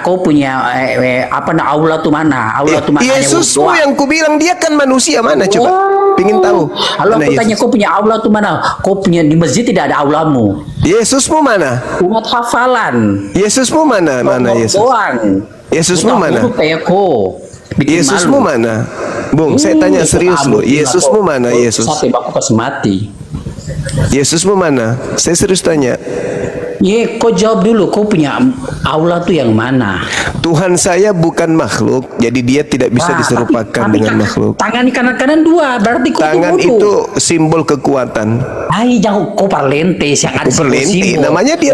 aula tuh mana? Aula tuh mana? Yesusmu yang ku bilang dia kan manusia. Mana coba? Pingin tahu. Lalu Mana aku tanya Yesus? kau punya aula tuh mana? Kau punya di masjid tidak ada aulamu. Yesusmu mana? Umat hafalan. Yesusmu mana? Mana Yesus? Doang. Yesusmu Buta mana? huruf kayak kau. Bikin Yesusmu malu. mana? Bung, saya tanya serius loh. Yesusmu mana Yesus? Sampai aku pas mati. Yesusmu mana? Saya serius tanya. Kau jawab dulu. Kau punya aula tuh yang mana? Tuhan saya bukan makhluk, jadi dia tidak bisa diserupakan dengan makhluk. Tangan kanan 2, berarti kau Tangan tuh bodoh. itu simbol kekuatan. Jangan kau parlentes yang ada Parlente, simbol-simbol. namanya dia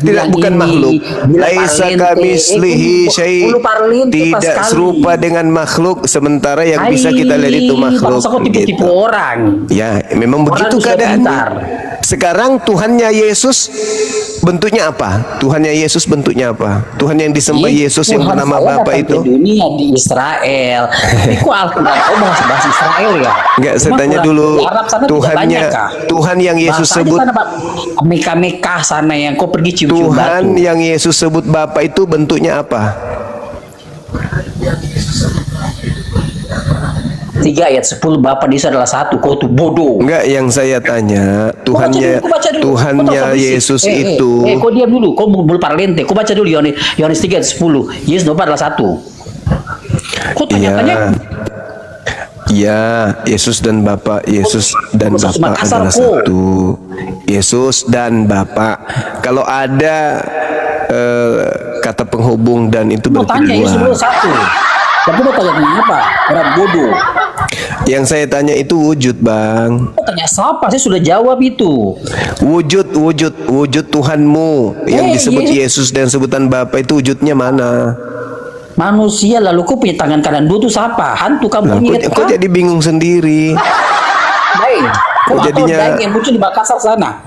tidak bukan makhluk. Laisa kamislihi syai', tidak serupa dengan makhluk, sementara yang bisa kita lihat itu makhluk. Bangsa kau tipe-tipe Gitu. orang. Ya, memang begitu sudah keadaannya. pintar. Sekarang Tuhannya Yesus bentuknya apa? Tuhannya Yesus bentuknya apa? Tuhan yang disembah Yesus yang Tuhan bernama saya Bapa datang itu? ke dunia di Israel. Tapi kok Al-Quran kau bahasa Israel ya? Enggak, saya Cuma tanya Quran dulu. di Arab sana Tuhannya, tidak banyak, kah? Tuhan yang Yesus Bahasanya sebut, sana, Mekah sana yang kau pergi cium-cium Tuhan batu. yang Yesus sebut Bapa itu bentuknya apa? 3 ayat 10 Bapa di Yesus adalah 1. Kau tuh bodoh. Enggak, yang saya tanya Tuhannya Yesus itu. Kau diam dulu. Kau bul parlente. Kau baca dulu Yohanes 3 ayat 10. Yesus Bapa adalah 1. Kau tanya-tanya. Ya, Yesus dan Bapa, Yesus dan Bapa adalah satu. Yesus dan Bapa. Kalau ada kata penghubung dan itu Mau berarti tanya Yesus dua. adalah 1. Tapi mau tanya apa? Orang bodoh. Yang saya tanya itu wujud, Bang. Kau tanya siapa? Saya sudah jawab itu. Wujud Tuhanmu yang disebut Yesus dan sebutan Bapa itu wujudnya mana? Manusia, lalu kau punya tangan kanan 2 itu siapa? Hantu kamu ingat Kok jadi bingung sendiri? Baik. Kau jadinya yang muncul di Makassar sana.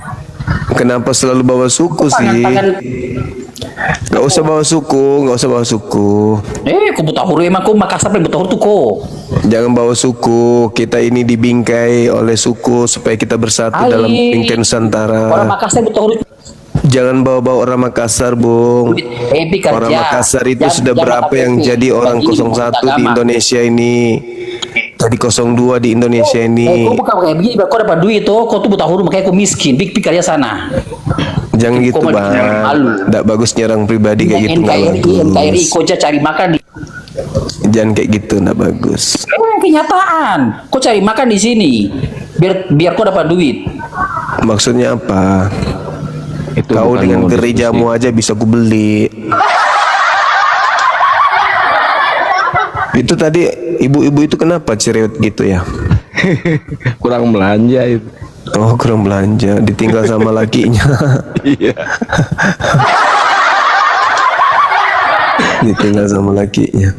Kenapa selalu bawa suku sih? Gak usah bawa suku. Kau buta huruf emang kau Makassar buta huruf tuh kau. Jangan bawa suku. Kita ini dibingkai oleh suku supaya kita bersatu dalam bingkai Nusantara. Orang Makassar buta huruf. Jangan bawa-bawa orang Makassar, Bung. Orang Makassar itu sudah berapa yang jadi orang 01 di Indonesia ini. Jadi 02 di Indonesia ini. Kau bukan kayak begini, kau dapat duit tuh, kau tuh buta huruf makanya kau miskin. Pikir aja sana. Jangan gitu, Bang. Tidak bagus nyerang pribadi kayak gitu. NKRI kau cari makan di. Jangan kayak gitu, tidak bagus. Kenyataan. Kau cari makan di sini. Biar kau dapat duit. Maksudnya apa? Itu kau dengan gerejamu aja bisa ku beli. Itu tadi ibu-ibu itu kenapa cerewet gitu ya? Kurang belanja itu. Oh, kurang belanja, ditinggal sama lakinya. Iya. Ditinggal sama lakinya.